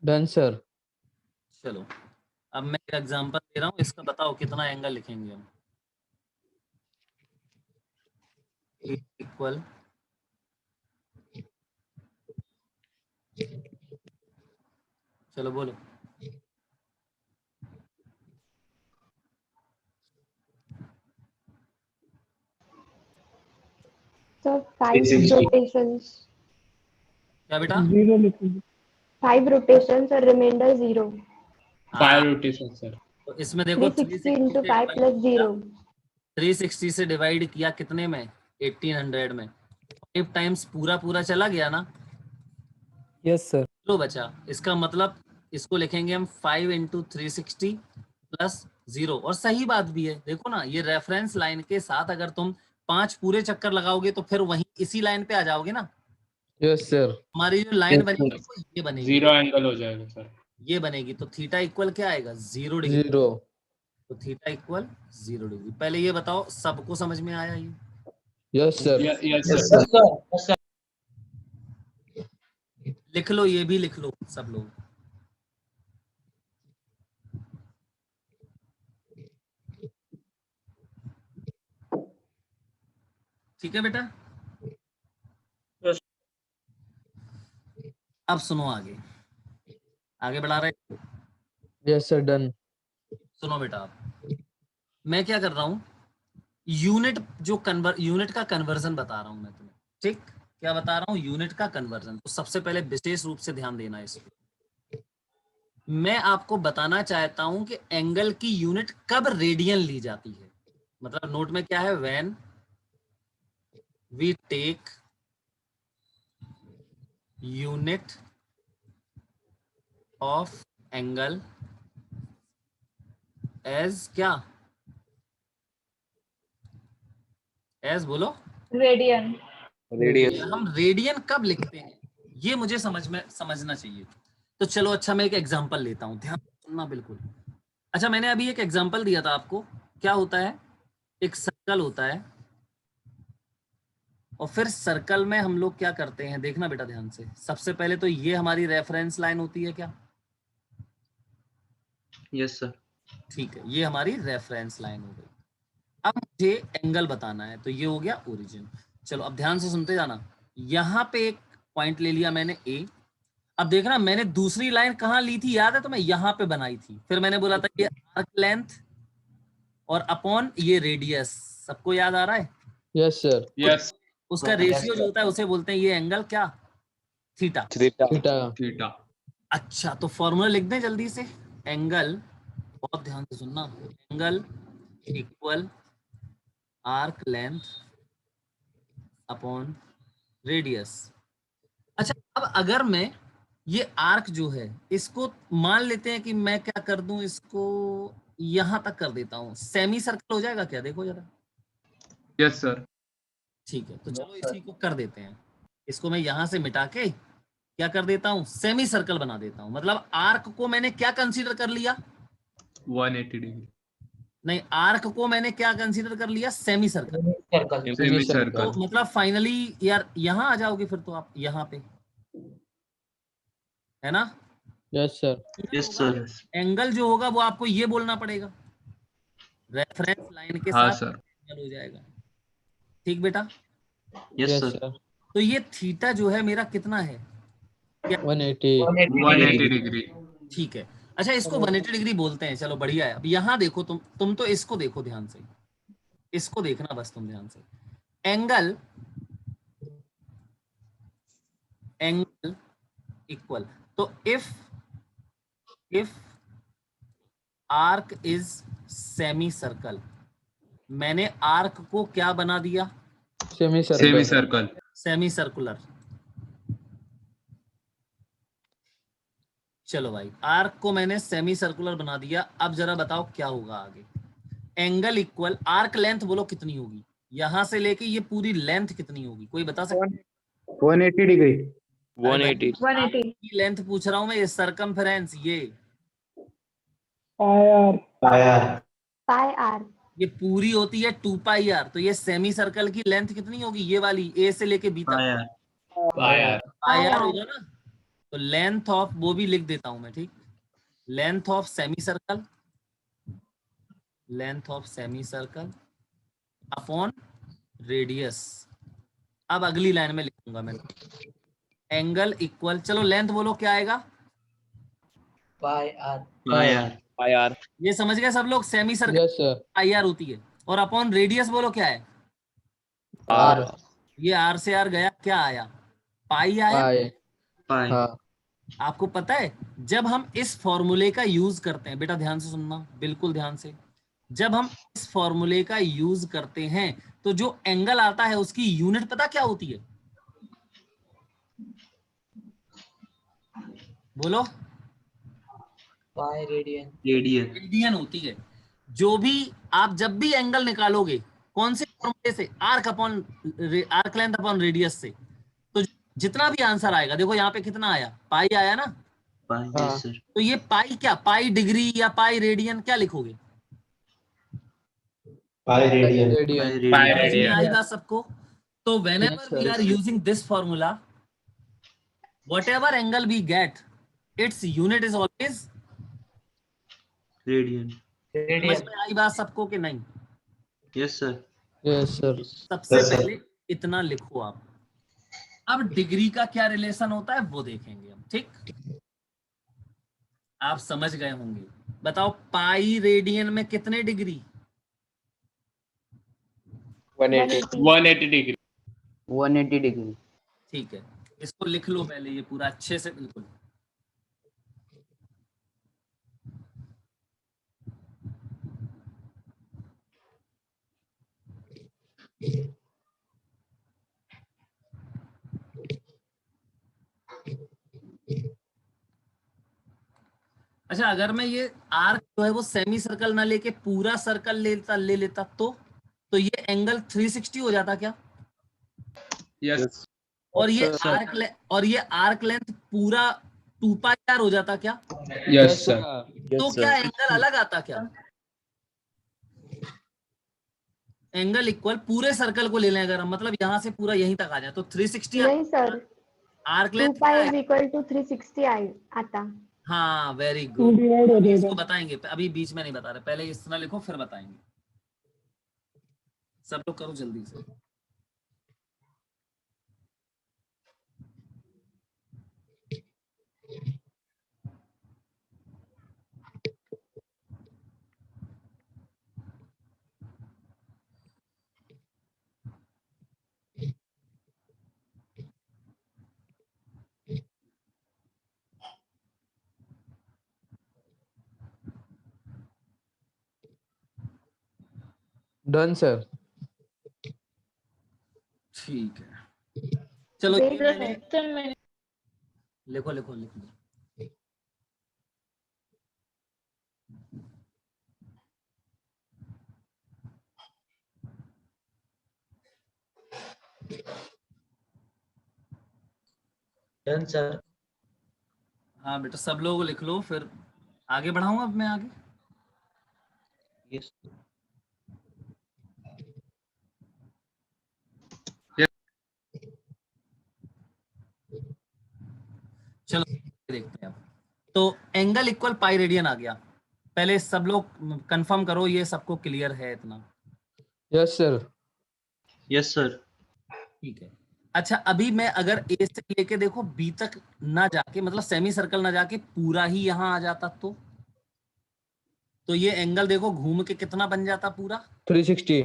Done sir. चलो अब मैं एक एग्जांपल दे रहा हूँ, इसका बताओ कितना एंगल लिखेंगे हम। इक्वल चलो बोलो। So 5 rotations. क्या बेटा? 5 rotations और remainder 0. 5 rotation sir. तो इसमें देखो 360 into 5 plus 0. 360 से डिवाइड किया कितने में? 1800 में। 5 टाइम्स पूरा पूरा चला गया ना? Yes sir. तो बचा, इसका मतलब इसको लिखेंगे हम 5 into 360 प्लस 0। और सही बात भी है, देखो ना, ये रेफरेंस लाइन के साथ अगर तुम 5 पूरे चक्कर लगाओगे तो फिर वहीं इसी लाइन पे आ जाओगे ना। Yes sir. हमारी जो लाइन Yes, बनेगी sir. वो ये बनेगी, जीरो एंगल हो जाएगा सर। ये बनेगी। तो थीटा इक्वल क्या आएगा? 0 डिग्री। 0। तो थीटा इक्वल 0 डिग्री। पहले ये बताओ सबको समझ में आया ये? Yes sir. Yes Yes, sir. sir. Yes, sir. लिख लो, ये भी लिख लो सब लोग। ठीक है बेटा? Yes. अब सुनो, आगे आगे बढ़ा रहे। Yes sir, done. सुनो बेटा, आप मैं क्या कर रहा हूं, यूनिट का कन्वर्जन बता रहा हूं मैं तुम्हें। ठीक, क्या बता रहा हूं? यूनिट का कन्वर्जन। तो सबसे पहले विशेष रूप से ध्यान देना है इस पे। मैं आपको बताना चाहता हूं कि एंगल की यूनिट कब रेडियन ली जाती है। मतलब नोट में क्या है? When we take unit of angle as क्या? एज बोलो। रेडियन। हम रेडियन कब लिखते हैं, ये मुझे समझना चाहिए। तो चलो, अच्छा मैं एक एग्जांपल लेता हूं, ध्यान सुनना बिल्कुल। अच्छा, मैंने अभी एक एग्जांपल दिया था आपको। क्या होता है? एक सर्कल होता है, और फिर सर्कल में हम लोग क्या करते हैं, देखना बेटा ध्यान से। सबसे पहले तो ये हमारी रेफरेंस लाइन होती है क्या? Yes sir. ठीक है, ये हमारी रेफरेंस लाइन हो गई। अब मुझे एंगल बताना है, तो ये हो गया ओरिजिन। चलो अब ध्यान से सुनते जाना। यहां पे एक पॉइंट ले लिया मैंने ए। अब देखना, मैंने दूसरी लाइन कहां ली थी, याद है? तो मैं यहां पे बनाई थी। फिर मैंने बोला था ये आर्क लेंथ और अपॉन ये रेडियस। सबको याद आ रहा है? Yes sir. यस। उसका रेशियो जो होता है उसे बोलते हैं ये एंगल क्या? थीटा। थीटा। थीटा। अच्छा, तो फॉर्मूला लिख दें जल्दी से। एंगल, बहुत ध्यान से सुनना, angle equal arc length upon radius. अच्छा, अब अगर मैं ये आर्क जो है इसको मान लेते हैं कि मैं क्या कर दूं, इसको यहां तक कर देता हूं, सेमी सर्कल हो जाएगा क्या? देखो जरा। Yes sir. ठीक है, तो Yes, चलो sir. इसी को कर देते हैं। इसको मैं यहां से मिटा के क्या कर देता हूं, सेमी सर्कल बना देता हूं। मतलब आर्क को मैंने क्या कंसीडर कर लिया? 180 डिग्री। नहीं, आर्क को मैंने क्या कंसीडर कर लिया? Semi circle. Circle. Semi circle. तो सर्कल। मतलब फाइनली यार यहां आ जाओगे फिर तो आप यहाँ पे, है ना? Yes sir. Yes sir. Angle जो होगा वो आपको ये बोलना पड़ेगा, रेफरेंस लाइन के हाँ साथ सर। एंगल हो जाएगा। ठीक बेटा? Yes yes sir. सर। तो ये थीटा जो है मेरा कितना है? 180। 180 डिग्री। ठीक है। अच्छा, इसको 180 डिग्री बोलते हैं, चलो बढ़िया है। अब यहाँ देखो, तुम तो इसको देखो ध्यान से, इसको देखना बस तुम ध्यान से। एंगल इक्वल, तो if arc is semi circle, मैंने आर्क को क्या बना दिया? Semi semi circle. Circle. Semi circular. चलो भाई, आर्क को मैंने सेमी सर्कुलर बना दिया। अब जरा बताओ क्या होगा आगे? एंगल इक्वल आर्क लेंथ बोलो कितनी होगी, यहां से लेके ये पूरी लेंथ कितनी होगी, कोई बता सकता? 180 डिग्री। 180। 180। की लेंथ पूछ रहा हूं मैं, ये सरकमफेरेंस, ये पाई आर। ये पूरी होती है 2 पाई आर। तो ये सेमी सर्कल की लेंथ कितनी होगी, ये वाली ए से लेके बी हाँ तक? यार। आया। पाई आर होगा ना? तो लेंथ ऑफ, वो भी लिख देता हूं मैं, ठीक? Length of semi circle, length of semi circle upon radius. अब अगली लाइन में लिखूंगा मैं, एंगल इक्वल, चलो लेंथ बोलो क्या आएगा? Pi R. हाँ यार। ये समझ गए सब लोग? Semi circle yes sir. Pi r होती है। और अपॉन रेडियस बोलो क्या है? आर। ये आर से आर गया, क्या आया? पाई आया। पाई। पाई। हाँ। आपको पता है, जब हम इस फॉर्मूले का यूज करते हैं, बेटा ध्यान से सुनना बिल्कुल ध्यान से, जब हम इस फॉर्मूले का यूज करते हैं तो जो एंगल आता है उसकी यूनिट पता क्या होती है? बोलो। Pi radian. रेडियन। रेडियन होती है। जो भी आप जब भी एंगल निकालोगे, कौन से फॉर्मूले से? आर्क लेंथ अपॉन रेडियस से। तो जो जितना भी आंसर आएगा, देखो यहाँ पे कितना आया, पाई आया ना, पाई, हाँ। Yes sir. तो ये पाई क्या, पाई डिग्री या पाई रेडियन, क्या लिखोगे? रेडियन। पाई समझ में रेडियन। आई बात सबको? तो Yes, whenever we sir. are using this formula, whatever angle we get, its unit is always, radian, समझ रेडियन में आई बात सबको कि नहीं? Yes sir. Yes, sir. सबसे पहले इतना लिखो आप। अब डिग्री का क्या रिलेशन होता है वो देखेंगे हम, ठीक? आप समझ गए होंगे। बताओ पाई रेडियन में कितने डिग्री? 180। 180 डिग्री। 180 डिग्री। ठीक है, इसको लिख लो पहले, ये पूरा अच्छे से बिल्कुल। अच्छा, अगर मैं ये आर्क जो है वो सेमी सर्कल ना लेके पूरा सर्कल ले लेता तो ये एंगल 360 हो जाता क्या? यस। और ये Yes, sir. आर्क लेंथ पूरा 2 पाई आर हो जाता क्या? Yes sir. तो क्या एंगल अलग आता क्या? एंगल इक्वल पूरे सर्कल को ले लें अगर हम, मतलब यहाँ से पूरा यहीं तक आ जाए तो 360 नहीं sir, arc 2 length pi is equal to 360 आता। हाँ, वेरी गुड। इसको बताएंगे, अभी बीच में नहीं बता रहे, पहले इतना लिखो फिर बताएंगे। सब लोग करो जल्दी से। Done, sir. ठीक है, चलो ये मैंने लिखो लिखो लिख लो। Done sir. हाँ बेटा, सब लोग लिख लो, फिर आगे बढ़ाऊंगा अब मैं आगे। यस। चलो देखते हैं अब। तो एंगल इक्वल पाई रेडियन आ गया। पहले सब लोग कंफर्म करो ये सबको क्लियर है इतना? Yes, sir. Yes sir. ठीक है। अच्छा, अभी मैं अगर ए से लेके देखो बी तक ना जाके, मतलब सेमी सर्कल ना जाके पूरा ही यहाँ आ जाता तो ये एंगल देखो घूम के कितना बन जाता पूरा? 360.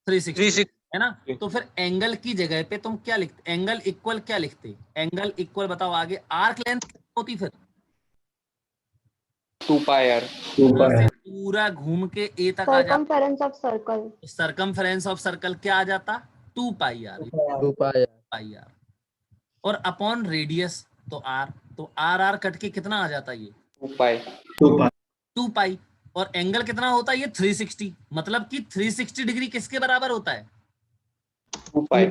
360 है ना? तो फिर एंगल की जगह पे तुम क्या लिखते? एंगल इक्वल क्या लिखते? एंगल इक्वल बताओ आगे, आर्क लेंथ कितनी होती फिर? 2 पाई आर। यहाँ से पूरा घूम के ए तक आ जाता। Circumference of circle. Circumference of circle क्या आ जाता? 2 पाई आर। 2 पाई पाई आर और अपॉन रेडियस तो आर, तो आर आर कट के कितना आ जाता ये? 2 पाई। 2 पाई। और एंगल कितना होता है ये? 360। मतलब कि 360 डिग्री किसके बराबर होता है? 2 पाई।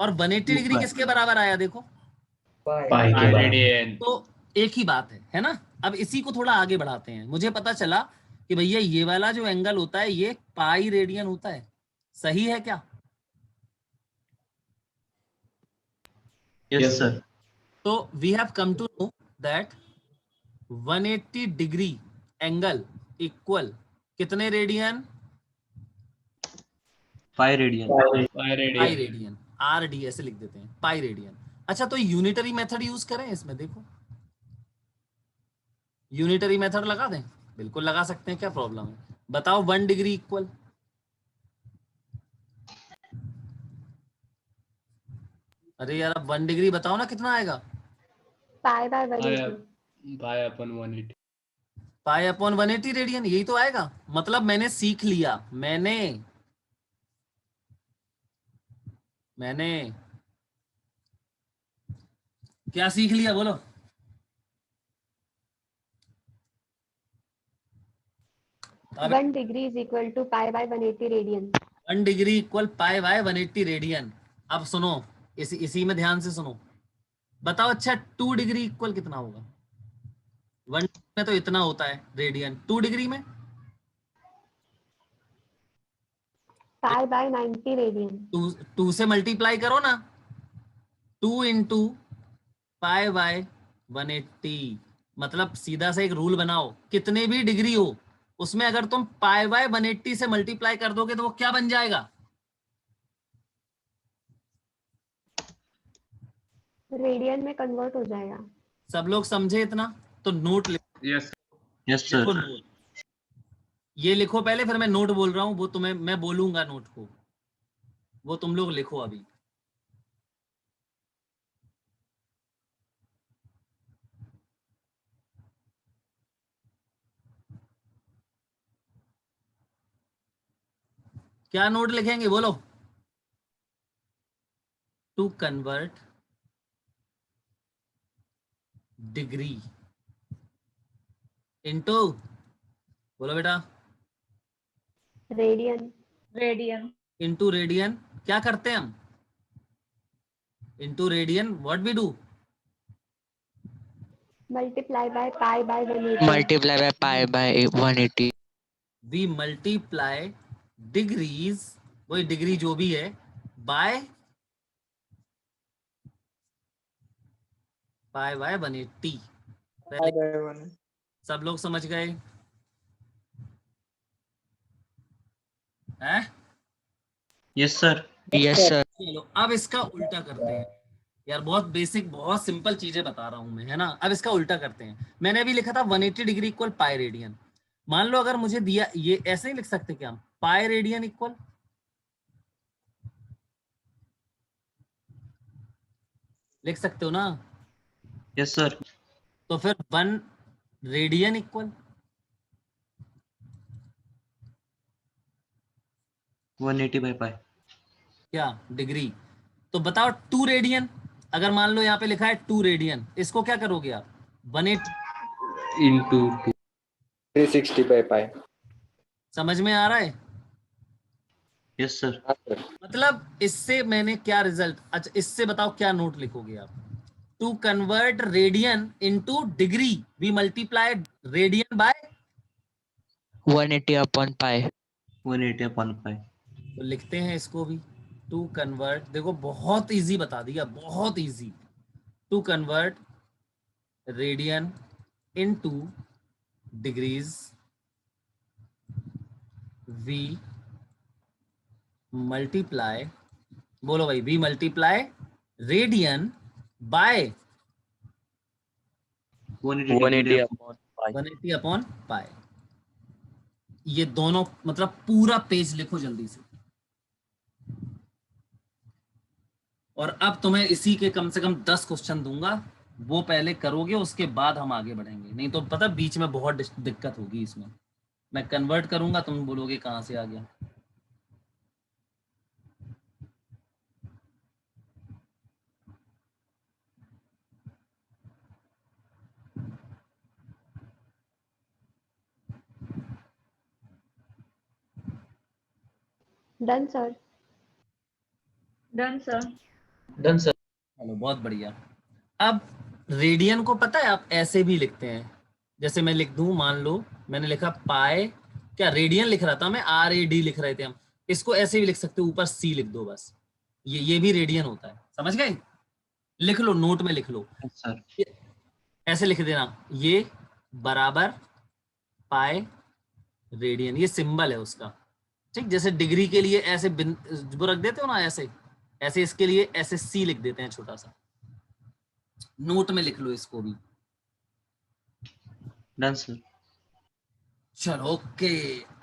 और 180 डिग्री किसके बराबर आया देखो? Pi radian. तो एक ही बात है ना? अब इसी को थोड़ा आगे बढ़ाते हैं। मुझे पता चला कि भैया ये वाला जो एंगल होता है ये पाई रेडियन होता है, सही है क्या? Yes sir. तो we have come to know that 180 degree angle equal कितने radian? Pi radian. Pi radian. R D ऐसे लिख देते हैं, पाई रेडियन। अच्छा, तो यूनिटरी मेथड यूज करें इसमें? देखो यूनिटरी मेथड लगा दें? बिल्कुल लगा सकते हैं, क्या प्रॉब्लम है? बताओ 1 डिग्री इक्वल, अरे यार अब 1 डिग्री बताओ ना कितना आएगा? Pi by 180। Pi upon 180। Pi upon 180 radian, यही तो आएगा। मतलब मैंने सीख लिया, मैंने क्या सीख लिया बोलो? अब 1 degree is equal to pi by 180 radian. 1 degree equal pi by 180 radian. अब सुनो, इसी में ध्यान से सुनो। बताओ अच्छा 2 डिग्री इक्वल कितना होगा? 1 में तो इतना होता है रेडियन, 2 डिग्री में pi by 90 रेडियन। 2 से मल्टीप्लाई करो ना, 2 इंटू पाई बाय 180। मतलब सीधा सा एक रूल बनाओ, कितने भी डिग्री हो उसमें अगर तुम पाई बाय 180 से मल्टीप्लाई कर दोगे तो वो क्या बन जाएगा? रेडियन में कन्वर्ट हो जाएगा। सब लोग समझे इतना? तो नोट यस यस लिखो, सर। नोट ये लिखो पहले, फिर मैं नोट बोल रहा हूँ, वो तुम्हें मैं बोलूंगा नोट को, वो तुम लोग लिखो अभी। क्या नोट लिखेंगे बोलो? टू कन्वर्ट डिग्री इनटू, बोलो बेटा, रेडियन। रेडियन। Into radian. क्या करते हैं हम? Into radian what we do? Multiply by pi by 180। Multiply by pi by 180। We multiply degrees, वही डिग्री जो भी है, बाय पाई बाय 180। पहले सब लोग समझ गए हैं? Yes sir. Yes sir. चलो अब इसका उल्टा करते हैं। यार बहुत बेसिक बहुत सिंपल चीजें बता रहा हूं मैं, है ना? अब इसका उल्टा करते हैं। मैंने अभी लिखा था 180 डिग्री इक्वल पाई रेडियन। मान लो अगर मुझे दिया, ये ऐसे ही लिख सकते क्या हम? पाई रेडियन इक्वल, लिख सकते हो ना? Yes sir. तो फिर 1 रेडियन इक्वल 180 बाय पाई। क्या? डिग्री। तो बताओ 2 रेडियन, अगर मान लो यहाँ पे लिखा है 2 रेडियन, इसको क्या करोगे आप? 180। Into 360 by pi. समझ में आ रहा है? Yes sir. मतलब इससे मैंने क्या रिजल्ट, अच्छा इससे बताओ क्या नोट लिखोगे आप? To convert radian into degree we multiply radian by, 180 upon pi. 180 upon pi. तो लिखते हैं इसको भी। टू कन्वर्ट, देखो बहुत इजी बता दिया, बहुत easy. To convert radian into degrees we multiply, बोलो भाई, we multiply radian by 180 degree upon pi. 180 upon pi. ये दोनों मतलब पूरा पेज लिखो जल्दी से। और अब तुम्हें इसी के कम से कम 10 क्वेश्चन दूंगा, वो पहले करोगे उसके बाद हम आगे बढ़ेंगे, नहीं तो पता बीच में बहुत दिक्कत होगी इसमें। मैं कन्वर्ट करूंगा, तुम बोलोगे कहाँ से आ गया। Done sir. Done sir. Done sir. चलो बहुत बढ़िया। अब रेडियन को पता है आप ऐसे भी लिखते हैं, जैसे मैं लिख दूं, मान लो मैंने लिखा पाए, क्या रेडियन लिख रहा था मैं, RAD लिख रहे थे हम, इसको ऐसे भी लिख सकते हो, ऊपर C लिख दो बस, ये भी रेडियन होता है, समझ गए? लिख लो, नोट में लिख लो, यस सर। ऐसे लिख देना, ये बराबर पाए रेडियन, ये सिंबल है उसका, ठीक? जैसे डिग्री के लिए ऐसे वो रख देते हो ना, ऐसे ऐसे इसके लिए ऐसे C लिख देते हैं छोटा सा। नोट में लिख लो इसको भी। Done sir. चलो ओके।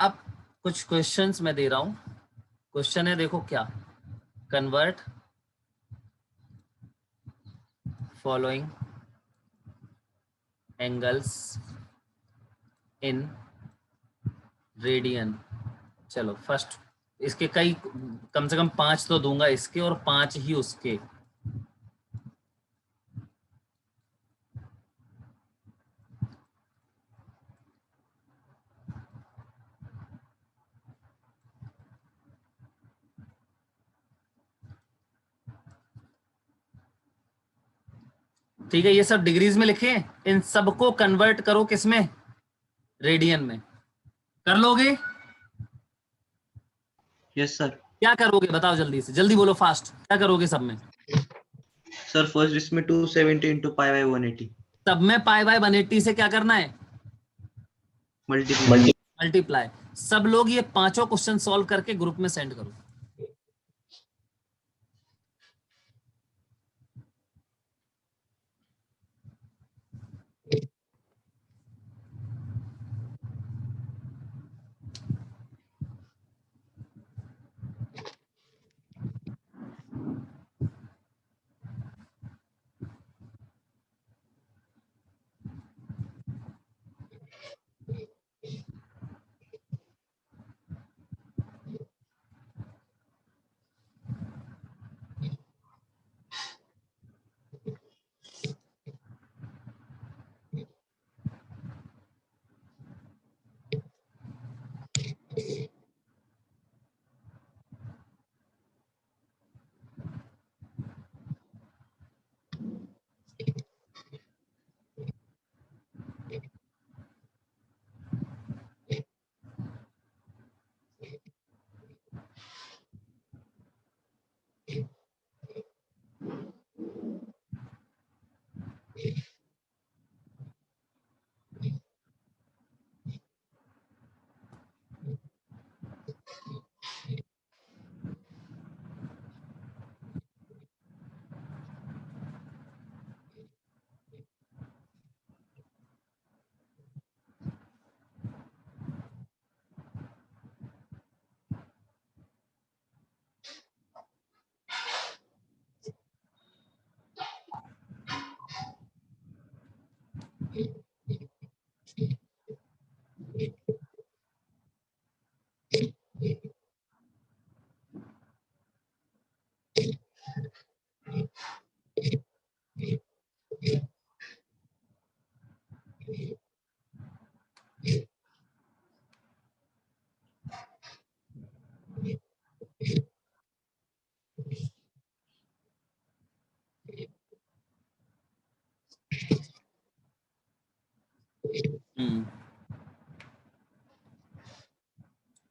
अब कुछ क्वेश्चंस मैं दे रहा हूं। क्वेश्चन है, देखो क्या, convert following angles in radian. चलो फर्स्ट, इसके कई, कम से कम 5 तो दूंगा इसके और 5 ही उसके। ठीक है, ये सब डिग्रीज में लिखे, इन सबको कन्वर्ट करो किसमें, रेडियन में। कर लोगे? Yes sir. क्या करोगे बताओ, जल्दी से जल्दी बोलो, फास्ट, क्या करोगे सब में? सर फर्स्ट इसमें 270 इंटू पाई बाई 180 सब में पाई बाय 180 से क्या करना है, मल्टीप्लाई। मल्टीप्लाई। सब लोग ये पांचों क्वेश्चन सॉल्व करके ग्रुप में सेंड करो।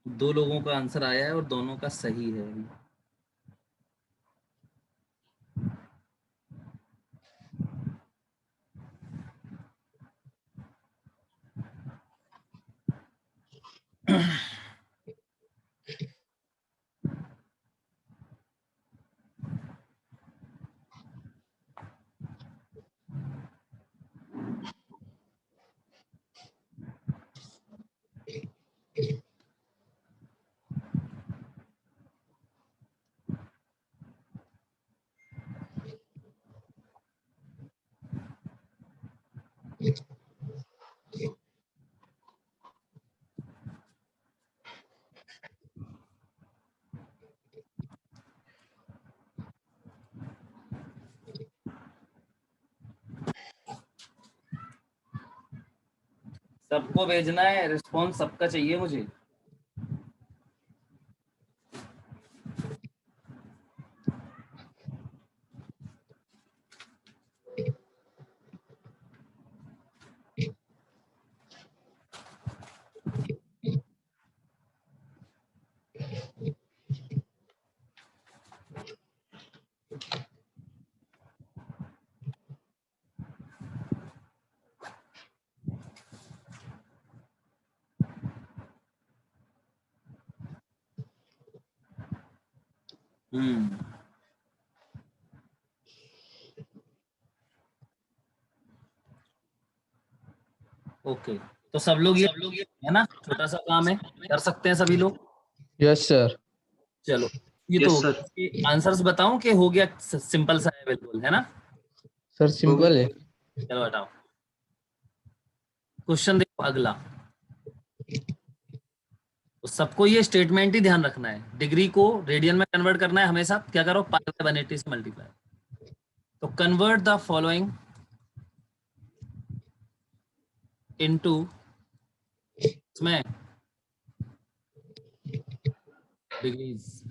दो लोगों का आंसर आया है और दोनों का सही है। सबको भेजना है, रिस्पॉन्स सबका चाहिए मुझे। ओके, तो सब लोग ये है ना, छोटा सा काम है, कर सकते हैं सभी लोग। Yes sir. चलो, ये Yes, तो sir. आंसर्स बताऊं कि हो गया, सिंपल सा है बिल्कुल, है ना। सर सिंपल है। चलो हटाओ, क्वेश्चन देखो अगला। तो सबको ये स्टेटमेंट ही ध्यान रखना है, डिग्री को रेडियन में कन्वर्ट करना है हमेशा, क्या करो, पाई बाय 180 से मल्टीप्लाई। तो कन्वर्ट द फॉलोइंग इनटू, इसमें डिग्रीज।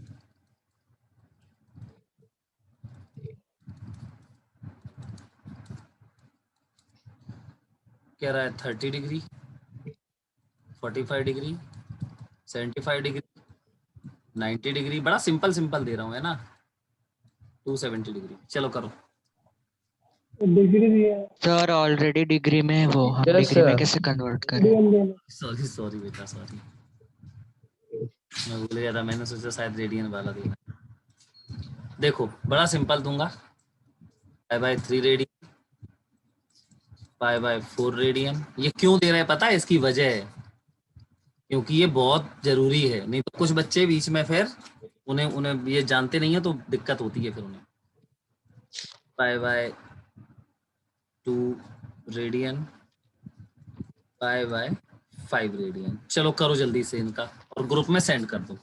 कह रहा है 30 डिग्री, 45 डिग्री, 75 डिग्री, 90 डिग्री। बड़ा सिंपल सिंपल दे रहा हूँ है ना। 270 डिग्री। चलो करो। सर ऑलरेडी डिग्री में है वो, हम Yes, डिग्री में sir. कैसे कन्वर्ट करें? सॉरी सॉरी बेटा सॉरी, मैं भूल गया था, मैंने सोचा शायद रेडियन वाला देना। देखो बड़ा सिंपल दूंगा, π/3 रेडियन, π/4 रेडियन। ये क्यों दे रहे हैं पता है? इसकी वजह है क्योंकि ये बहुत जरूरी है, नहीं तो कुछ बच्चे बीच में फिर उन्हें उन्हें ये जानते नहीं है तो दिक्कत होती है फिर उन्हें। π/2 रेडियन, π/5 रेडियन। चलो करो जल्दी से इनका और ग्रुप में सेंड कर दो।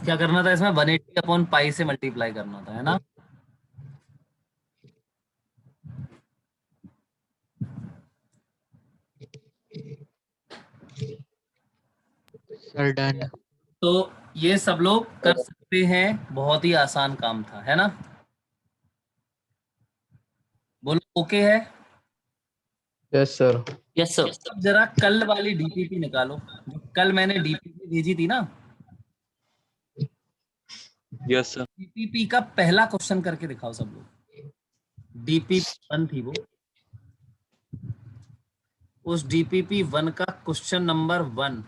क्या करना था इसमें? 180/π से मल्टीप्लाई करना था है ना। Sir done. तो ये सब लोग कर सकते हैं, बहुत ही आसान काम था है ना। बोलो ओके है। Yes, sir. Yes sir. अब जरा कल वाली डीपीपी निकालो, कल मैंने डीपीपी भेजी थी ना। Yes sir. डीपीपी का पहला क्वेश्चन करके दिखाओ सब लोग। डीपीपी 1 थी वो, उस डीपीपी 1 का क्वेश्चन नंबर 1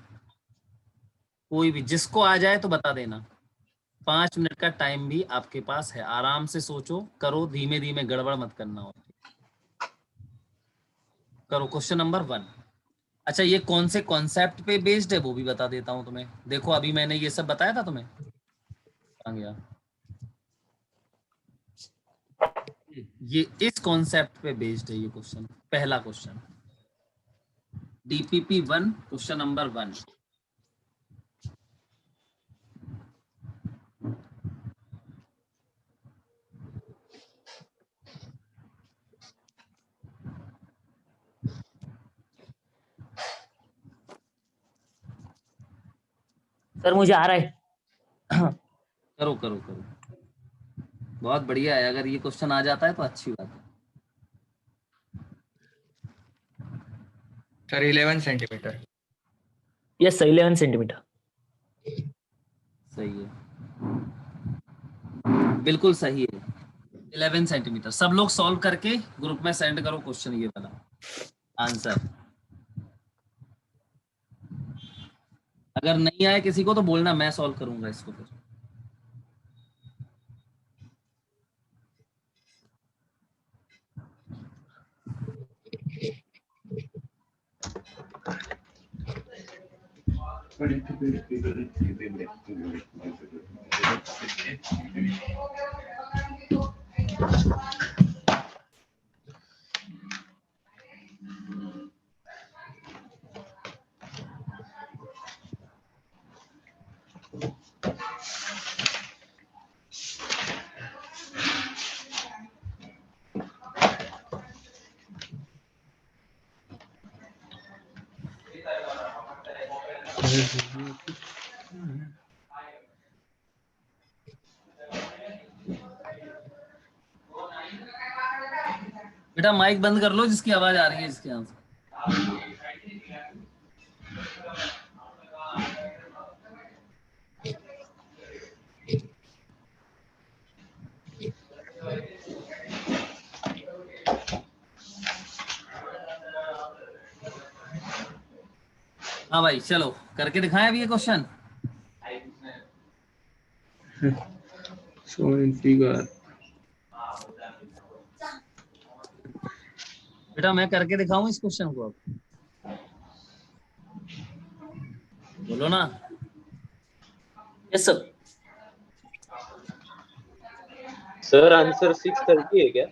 कोई भी जिसको आ जाए तो बता देना। 5 मिनट का टाइम भी आपके पास है, आराम से सोचो, करो, धीमे धीमे, गड़बड़ मत करना हो। करो क्वेश्चन नंबर 1। अच्छा ये कौन से कॉन्सेप्ट पे बेस्ड है वो भी बता देता हूं तुम्हें। देखो अभी मैंने ये सब बताया था तुम्हें, कहां गया ये, इस कॉन्सेप्ट पे बेस्ड है ये क्वेश्चन। पहला question DPP 1 question number 1। Sir मुझे आ रहा है। करो करो करो, बहुत बढ़िया है। अगर ये क्वेश्चन आ जाता है तो अच्छी बात है। Sir 11 centimetre. Yes sir 11 centimetre. सही है, बिल्कुल सही है। 11 सेंटीमीटर। सब लोग सॉल्व करके ग्रुप में सेंड करो क्वेश्चन ये वाला आंसर। अगर नहीं आए किसी को तो बोलना, मैं सॉल्व करूंगा इसको फिर। बेटा माइक बंद कर लो जिसकी आवाज आ रही है इसके यहाँ से। हाँ भाई चलो करके दिखाएं अभी ये क्वेश्चन। shown in figure. बेटा मैं करके दिखाऊं इस क्वेश्चन को, अब बोलो ना। Yes sir. सर आंसर 630 है क्या?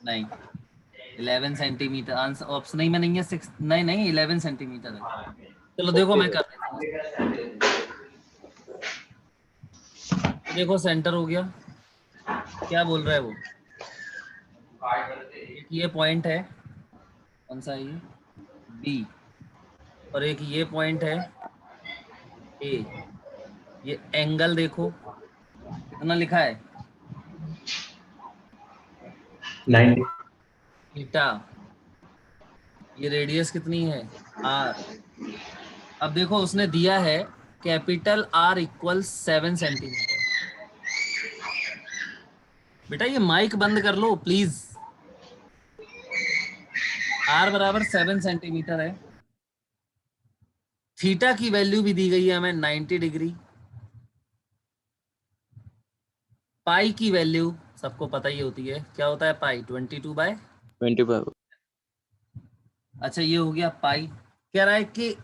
नहीं 11 सेंटीमीटर आंसर ऑप्शन नहीं में नहीं है। 6 नहीं 11 सेंटीमीटर है। चलो देखो मैं कर देता हूं। देखो सेंटर हो गया, क्या बोल रहा है वो। एक ये पॉइंट है, कौन सा है ये, बी, और एक ये पॉइंट है ए। ये एंगल देखो कितना लिखा है, 90। थीटा। ये रेडियस कितनी है, आर। अब देखो उसने दिया है कैपिटल आर इक्वल 7 सेंटीमीटर। बेटा ये माइक बंद कर लो प्लीज। आर बराबर 7 सेंटीमीटर है। थीटा की वैल्यू भी दी गई है हमें 90 डिग्री। पाई की वैल्यू सबको पता ही होती है, क्या होता है पाई, 22/25। अच्छा ये हो गया पाई। कह रहा है कि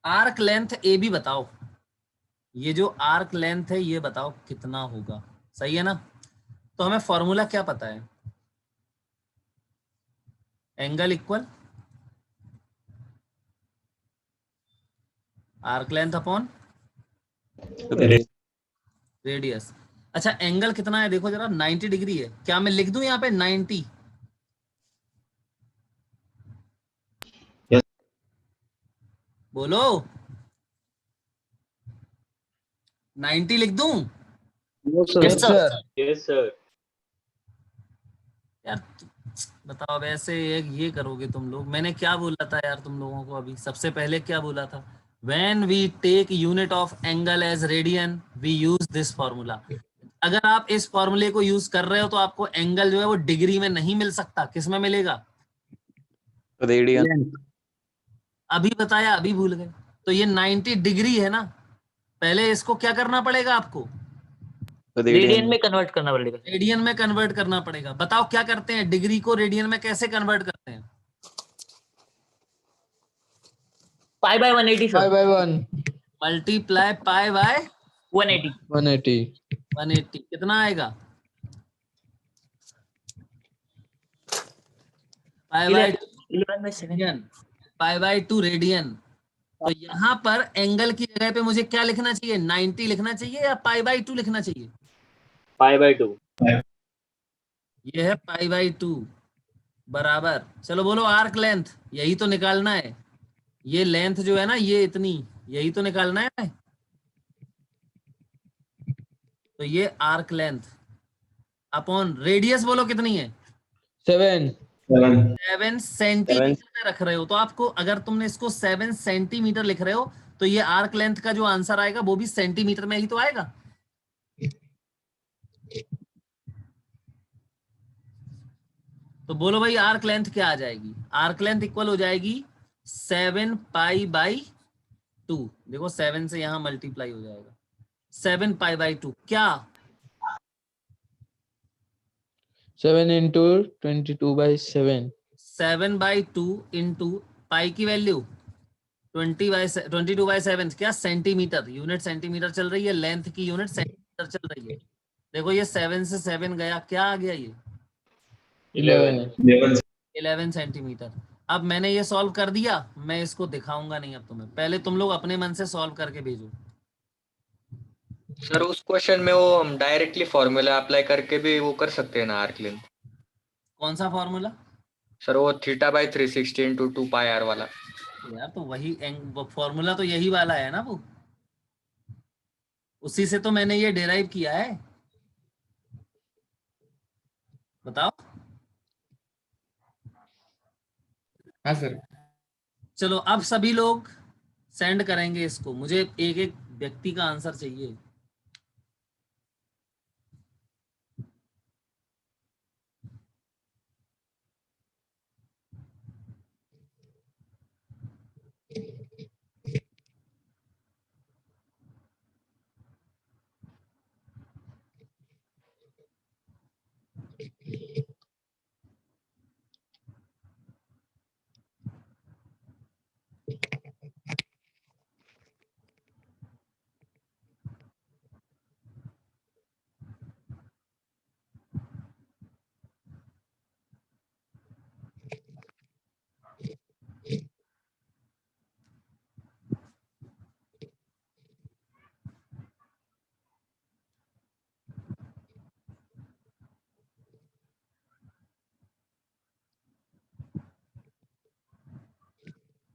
आर्क लेंथ ए बी बताओ, ये जो आर्क लेंथ है ये बताओ कितना होगा। सही है ना। तो हमें फॉर्मूला क्या पता है, angle equal arc length upon radius. अच्छा एंगल कितना है देखो जरा, 90 डिग्री है। क्या मैं लिख दूं यहाँ पे 90? Yes. बोलो 90 लिख दूं? Yes sir. Yes sir. यार बताओ वैसे ये करोगे तुम लोग। मैंने क्या बोला था यार तुम लोगों को अभी सबसे पहले, क्या बोला था, when we take unit of angle as radian we use this formula. अगर आप इस फॉर्मूले को यूज कर रहे हो तो आपको एंगल जो है वो डिग्री में नहीं मिल सकता, किस में मिलेगा, रेडियन। अभी बताया अभी भूल गए। तो ये 90 डिग्री है ना, पहले इसको क्या करना पड़ेगा आपको, रेडियन में कन्वर्ट करना पड़ेगा। रेडियन में कन्वर्ट करना पड़ेगा। बताओ क्या करते हैं, डिग्री को रेडियन में कैसे कन्वर्ट करते हैं? Pi by 180 pi sir. By 1 multiply pi by 180। 180 कितना आएगा, pi by 11/7। Pi by 2 radian. तो यहाँ पर एंगल की जगह पे मुझे क्या लिखना चाहिए, 90 लिखना चाहिए या पाई बाय 2 लिखना चाहिए? पाई बाय 2। ये है पाई बाय 2 बराबर, चलो बोलो आर्क लेंथ, यही तो निकालना है। ये लेंथ जो है ना ये इतनी, यही तो निकालना है। तो ये आर्क लेंथ अपॉन रेडियस बोलो कितनी है, 7 7 सेंटीमीटर में रख रहे हो। तो आपको अगर तुमने इसको 7 सेंटीमीटर लिख रहे हो तो ये आर्क लेंथ का जो आंसर आएगा वो भी सेंटीमीटर में ही तो आएगा। तो बोलो भाई आर्क लेंथ क्या आ जाएगी? आर्क लेंथ इक्वल हो जाएगी 7 पाई बाई 2। देखो 7 से यहां मल्टीप्लाई हो जाएगा 7 पाई बाई 2। क्या 7 into 22/7। 7/2 इंटू पाई की वैल्यू 22/7 क्या सेंटीमीटर, यूनिट सेंटीमीटर चल रही है, लेंथ की यूनिट सेंटीमीटर चल रही है। देखो ये 7 से 7 गया, क्या आ गया ये 11 सेंटीमीटर। अब मैंने ये सॉल्व कर दिया, मैं इसको दिखाऊंगा नहीं अब तुम्हें, पहले तुम लोग अपने मन से सॉल्व करके भेजो। सर उस क्वेश्चन में वो हम डायरेक्टली फॉर्मूला अप्लाई करके भी वो कर सकते हैं ना आर्क लेंथ? कौन सा फॉर्मूला? सर वो θ/360 into 2πr वाला। यार तो वही फॉर्मूला तो यही वाला है ना, वो उसी से तो मैंने ये डेराइव किया है। बताओ। हाँ सर। चलो अब सभी लोग सेंड करेंगे इसको, मुझे एक एक व्यक्ति का आंसर चाहिए।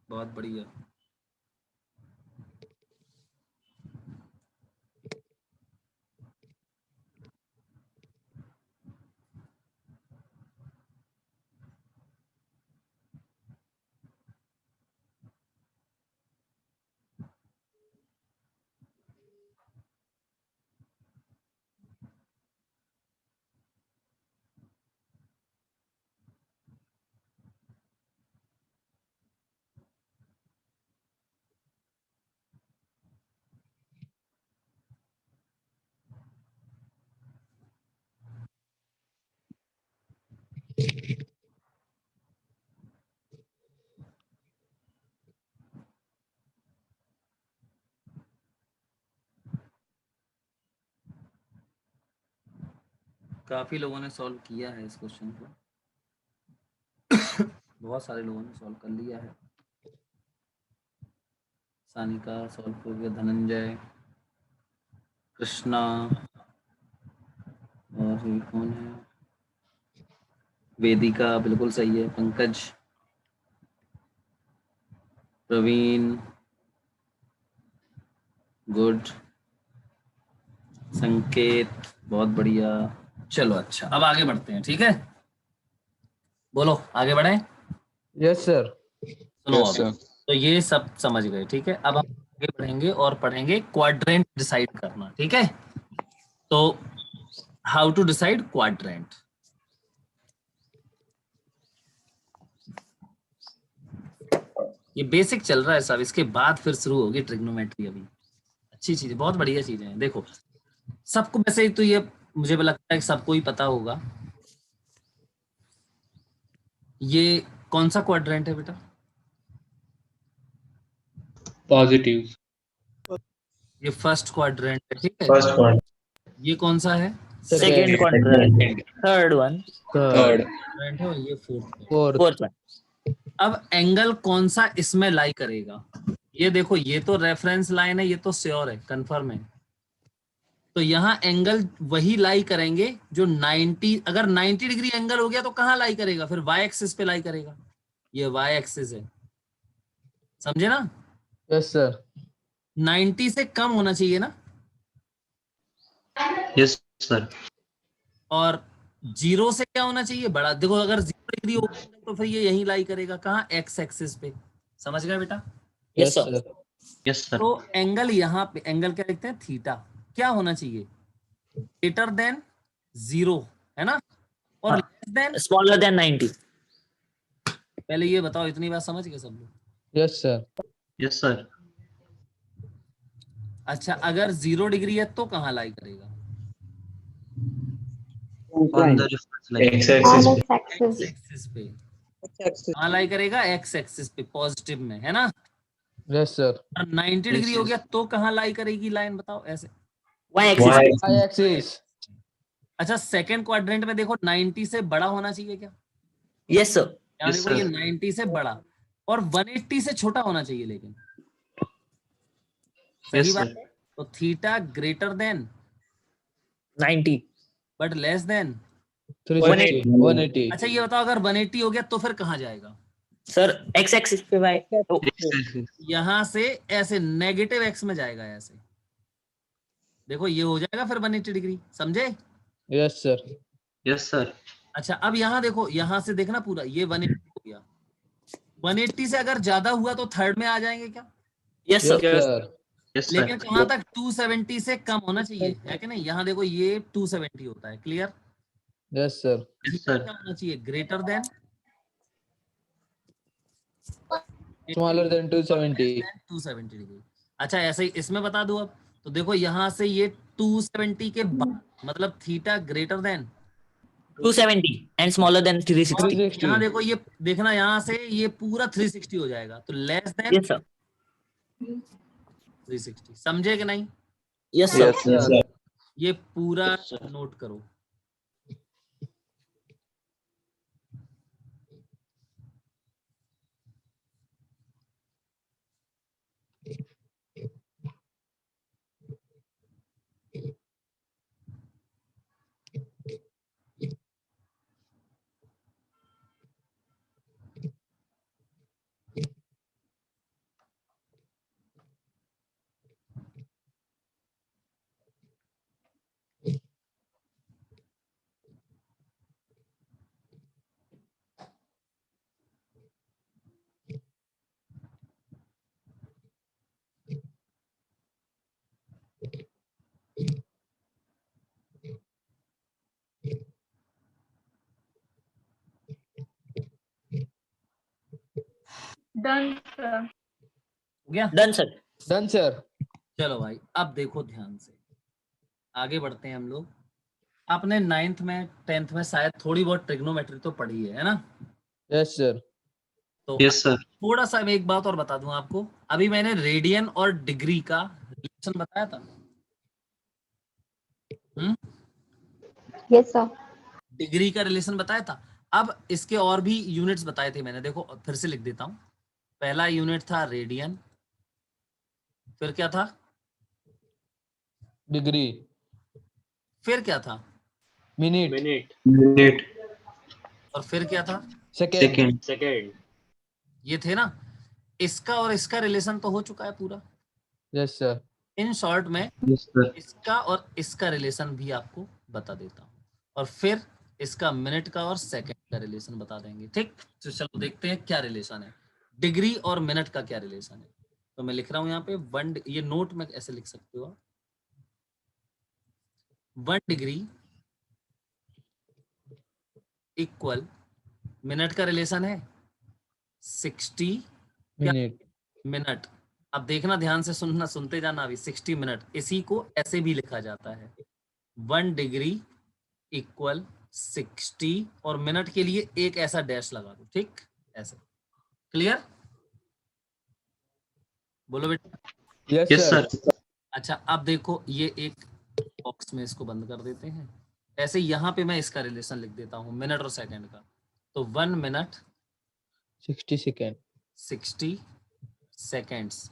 बहुत बढ़िया। काफी लोगों ने सॉल्व किया है इस क्वेश्चन को, बहुत सारे लोगों ने सॉल्व कर लिया है। सानिका सॉल्व हो गया, धनंजय, कृष्णा, और ये कौन है, वेदिका बिल्कुल सही है, पंकज, प्रवीण, गुड, संकेत, बहुत बढ़िया। चलो अच्छा अब आगे बढ़ते हैं, ठीक है, बोलो आगे बढ़े। Yes sir. सुनो अब, तो ये सब समझ गए, ठीक है। अब हम आगे बढ़ेंगे और पढ़ेंगे क्वाड्रेंट डिसाइड करना, ठीक है। तो हाउ टू डिसाइड क्वाड्रेंट। ये बेसिक चल रहा है सब, इसके बाद फिर शुरू होगी ट्रिग्नोमेट्री। अभी अच्छी चीज, बहुत बढ़िया चीजें हैं। देखो सबको वैसे तो ये मुझे लगता है कि सबको ही पता होगा। ये कौन सा क्वाड्रेंट है बेटा? पॉजिटिव। ये फर्स्ट क्वाड्रेंट है, ठीक है। First quadrant. ये कौन सा है? Second quadrant, third one, third. Quadrant है, और ये फोर्थ। Fourth one. अब एंगल कौन सा इसमें लाई करेगा? ये देखो, ये तो रेफरेंस लाइन है, ये तो श्योर है, कंफर्म है। तो यहाँ एंगल वही लाई करेंगे जो 90, अगर 90 डिग्री एंगल हो गया तो कहाँ लाई करेगा? फिर वाई एक्सिस पे लाई करेगा। ये वाई एक्सिस है, समझे ना? Yes sir. 90 से कम होना चाहिए ना, यस सर। और 0 से क्या होना चाहिए? बड़ा। देखो अगर 0 डिग्री हो तो फिर ये यहीं लाई करेगा, कहाँ? एक्स एक्सिस पे। समझ गए बेटा? Yes sir. Yes sir. तो एंगल यहाँ पे एंगल क्या लिखते हैं, थीटा, क्या होना चाहिए, ग्रेटर देन 0, है ना, और लेस देन, Smaller than 90. पहले ये बताओ, इतनी बात समझ गए सब लोग? Yes sir. Yes sir. अच्छा, अगर 0 डिग्री है तो कहाँ लाई करेगा? On the reference line. On x-axis x-axis. X axis पे। कहाँ लाई करेगा? एक्स एक्सिस पे, पॉजिटिव में, है ना। Yes sir. और 90 डिग्री हो गया तो कहाँ लाई करेगी लाइन, बताओ ऐसे? Y axis. Y axis. अच्छा, सेकंड क्वाड्रेंट में देखो 90 से बड़ा होना चाहिए क्या? Yes sir. यहाँ Yes, देखो sir. ये 90 से बड़ा और 180 से छोटा होना चाहिए, लेकिन सही Yes, बात sir. है। तो theta greater than 90. But less than. 360 180। अच्छा ये बताओ, अगर 180 हो गया तो फिर कहाँ जाएगा? Sir, X axis पे Y. तो X-axis. यहाँ से ऐसे नेगेटिव एक्स में जाएगा, ऐसे देखो ये हो जाएगा फिर 180 डिग्री, समझे? Yes sir. Yes, sir. अच्छा अब यहाँ देखो, यहाँ से देखना पूरा, ये 180 हो गया, 180 से अगर ज्यादा हुआ तो थर्ड में आ जाएंगे क्या? yes sir. Yes sir. Yes, sir. लेकिन कहाँ तक? 270 से कम होना चाहिए, है कि नहीं? यहाँ देखो ये 270 होता है, clear? Yes sir. Yes, theta sir. क्या होना चाहिए? Greater than, smaller than 270। 270 degree. अच्छा ऐसे ही इसमें बता दूं अब, तो देखो यहाँ से ये 270 के बाद, मतलब theta greater than, 270 and smaller than 360. 360। यहाँ देखो ये देखना, यहाँ से ये पूरा 360 हो जाएगा, तो लेस देन Yes sir. 360, समझे कि नहीं? Yes sir. Yes sir. ये पूरा नोट करो। Done, sir. हो गया? Done sir. Done sir. चलो भाई, अब देखो ध्यान से, आगे बढ़ते हैं हम लोग। आपने 9th में 10th में शायद थोड़ी बहुत ट्रिग्नोमेट्री तो पढ़ी है ना? Yes sir. तो Yes, sir. थोड़ा सा मैं एक बात और बता दूं आपको, अभी मैंने रेडियन और डिग्री का रिलेशन बताया था। Yes, sir. डिग्री का रिलेशन बताया था। अब इसके और भी यूनिट्स बताए थे मैंने, देखो फिर से लिख देता हूं। पहला यूनिट था रेडियन, फिर क्या था? डिग्री। फिर क्या था? मिनट। minute और फिर क्या था? सेकेंड। Second. ये थे ना। इसका और इसका रिलेशन तो हो चुका है पूरा। Yes sir. इन शॉर्ट में Yes, sir. इसका और इसका रिलेशन भी आपको बता देता हूँ, और फिर इसका मिनट का और सेकंड का रिलेशन बता देंगे, ठीक? तो चलो देखते हैं क्या रिलेशन है, डिग्री और मिनट का क्या रिलेशन है। तो मैं लिख रहा हूँ यहाँ पे ये नोट में ऐसे लिख सकते हो आप, 1 डिग्री इक्वल, मिनट का रिलेशन है 60 मिनट। मिनट। अब देखना ध्यान से, सुनना, सुनते जाना अभी। 60 मिनट, इसी को ऐसे भी लिखा जाता है, 1 डिग्री इक्वल 60, और मिनट के लिए एक ऐसा डैश लगा दो, ठीक? ऐसे, क्लियर? बोलो बेटा। Yes Yes, sir. sir. अच्छा अब देखो, ये एक बॉक्स में इसको बंद कर देते हैं, ऐसे यहाँ पे मैं इसका रिलेशन लिख देता हूँ मिनट और सेकंड का। तो 1 मिनट 60 सेकेंड। 60 सेकेंड्स,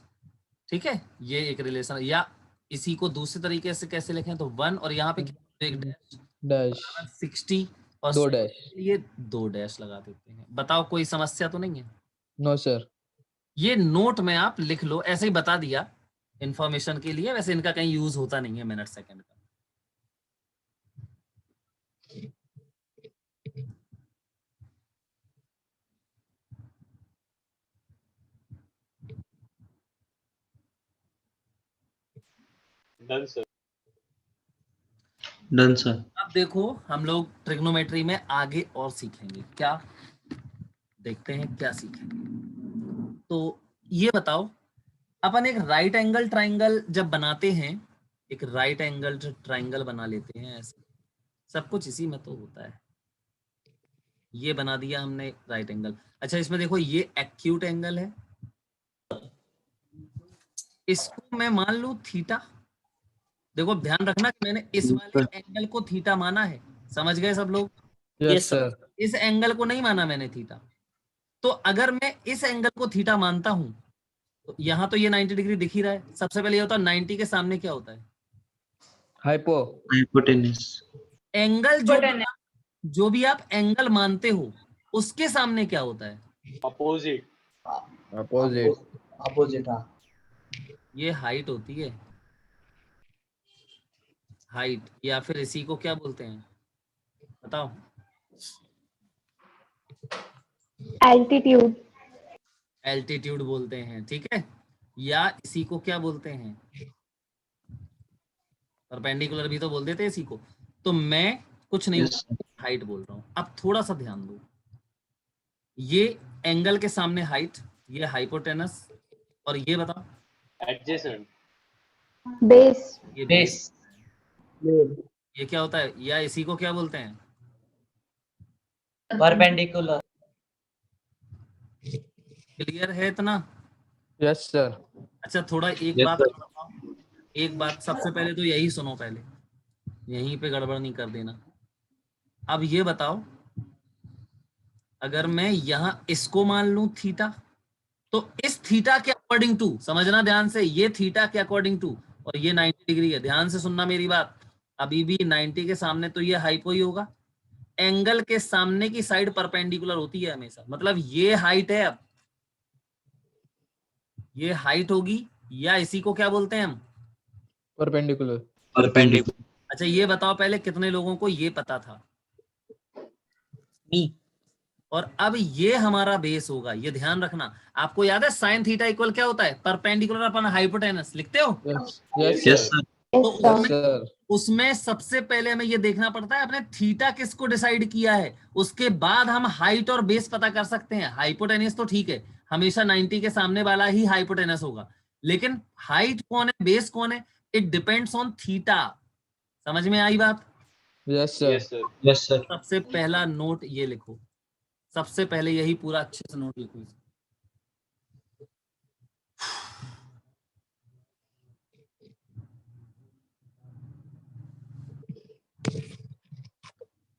ठीक है? ये एक रिलेशन। या इसी को दूसरे तरीके से कैसे लिखें, तो 1 और यहाँ पे क्या, एक डैश, डैश। 60 और 2 second डैश। के लिए 2 डैश लगा देते हैं। बताओ कोई समस्या तो नहीं है? No sir. ये नोट में आप लिख लो, ऐसे ही बता दिया इंफॉर्मेशन के लिए, वैसे इनका कहीं यूज होता नहीं है मिनट सेकंड का। Done sir. अब देखो हम लोग ट्रिग्नोमेट्री में आगे और सीखेंगे क्या, देखते हैं क्या सीखेंगे। तो ये बताओ, अपन एक राइट एंगल ट्राइंगल जब बनाते हैं, एक राइट एंगल ट्राइंगल बना लेते हैं ऐसे, सब कुछ इसी में तो होता है। ये बना दिया हमने राइट एंगल। अच्छा इसमें देखो ये एक्यूट एंगल है, इसको मैं मान लूं थीटा। देखो ध्यान रखना कि मैंने इस वाले एंगल को थीटा माना है, समझ गए सब लोग? Yes sir. इस एंगल को नहीं माना मैंने थीटा। तो अगर मैं इस एंगल को थीटा मानता हूं तो यहाँ तो ये 90 डिग्री दिख ही रहा है। सबसे पहले ये होता है 90 के सामने क्या होता है? हाइपो। हाइपोटेनस। एंगल जो भी आप एंगल मानते हो उसके सामने क्या होता है? अपोजिट। अपोजिट। हाँ ये हाइट होती है, हाइट, या फिर इसी को क्या बोलते हैं बताओ? एल्टीट्यूड। एल्टीट्यूड बोलते हैं, ठीक है। या इसी को क्या बोलते हैं? परपेंडिकुलर भी तो बोल देते हैं इसी को। तो मैं कुछ नहीं, Yes, हाइट बोल रहा हूं। अब थोड़ा सा ध्यान दो, ये एंगल के सामने हाइट, ये हाइपोटेनस, और ये बताओ एडजेसेंट। बेस। ये बेस। ये क्या होता है? या इसी को क्या बोलते हैं? परपेंडिकुलर। क्लियर है इतना? Yes sir. अच्छा थोड़ा एक Yes, बात sir. और बताओ, एक बात सबसे पहले तो यही सुनो, पहले यहीं पे गड़बड़ नहीं कर देना। अब ये बताओ, अगर मैं यहां इसको मान लूं थीटा, तो इस थीटा के अकॉर्डिंग टू, समझना ध्यान से, ये थीटा के अकॉर्डिंग टू, और ये 90 डिग्री है, ध्यान से सुनना मेरी बात। अभी भी 90 के सामने तो ये हाइपो ही होगा। एंगल के सामने की साइड परपेंडिकुलर होती है हमेशा, मतलब ये हाइट है। अब ये हाइट होगी, या इसी को क्या बोलते हैं हम? परपेंडिकुलर। परपेंडिकुलर। अच्छा ये बताओ पहले, कितने लोगों को ये पता था? मी। और अब ये हमारा बेस होगा, ये ध्यान रखना। आपको याद है साइन थीटा इक्वल क्या होता है? परपेंडिकुलर अपन हाइपोटेनस, लिखते हो? Yes yes sir. तो यस सर। उसमें सबसे पहले हमें ये देखना पड़ता है अपने थीटा किसको डिसाइड किया है, उसके बाद हम हाइट और बेस पता कर सकते हैं। हाइपोटेनस तो ठीक है, हमेशा 90 के सामने वाला ही हाइपोटेनस होगा, लेकिन हाइट कौन है, बेस कौन है, इट डिपेंड्स ऑन थीटा। समझ में आई बात? Yes sir. Yes sir. सबसे पहला नोट ये लिखो, सबसे पहले यही पूरा अच्छे से नोट लिखो।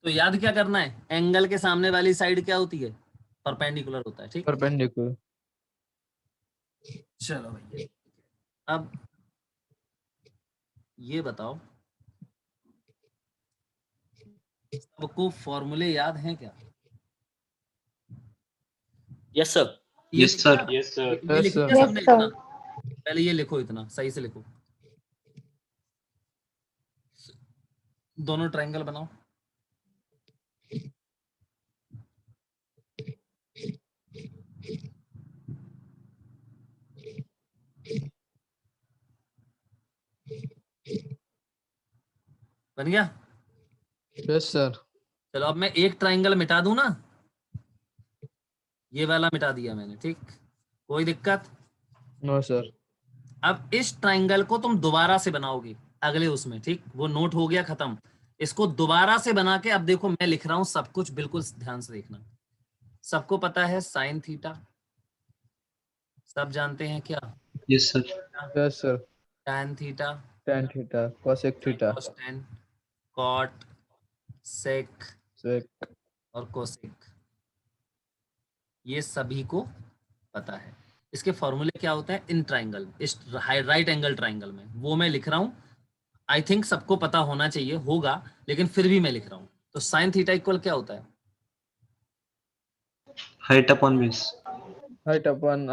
तो याद क्या करना है? एंगल के सामने वाली साइड क्या होती है? परपेंडिकुलर होता है, ठीक। परपेंडिकुलर। चलो भैया, अब ये बताओ, सबको फॉर्मूले याद हैं क्या? Yes sir. Yes sir. Yes sir. ये लिख Yes, लिया sir. सबने Yes, sir. इतना? पहले ये लिखो, इतना सही से लिखो। दोनों ट्रायंगल बनाओ। बन गया? Yes sir. चलो अब मैं एक ट्रायंगल मिटा दूं ना, ये वाला मिटा दिया मैंने, ठीक, कोई दिक्कत? No sir. अब इस ट्रायंगल को तुम दोबारा से बनाओगे अगले उसमें, ठीक, वो नोट हो गया खत्म। इसको दोबारा से बना के, अब देखो मैं लिख रहा हूं सब कुछ, बिल्कुल ध्यान से देखना। सबको पता है साइन थीटा, सब जानते हैं क्या? Yes sir. Yes sir. Tan theta, tan theta, cosec theta, cos tan, cot, sec sec। और कोसेक, ये सभी को पता है। इसके फॉर्मूले क्या होते हैं इन ट्राइंगल, इस राइट एंगल ट्राइंगल में, वो मैं लिख रहा हूं। आई थिंक सबको पता होना चाहिए, होगा, लेकिन फिर भी मैं लिख रहा हूं। तो साइन थीटा इक्वल क्या होता है? Height upon base. हाइट अपन।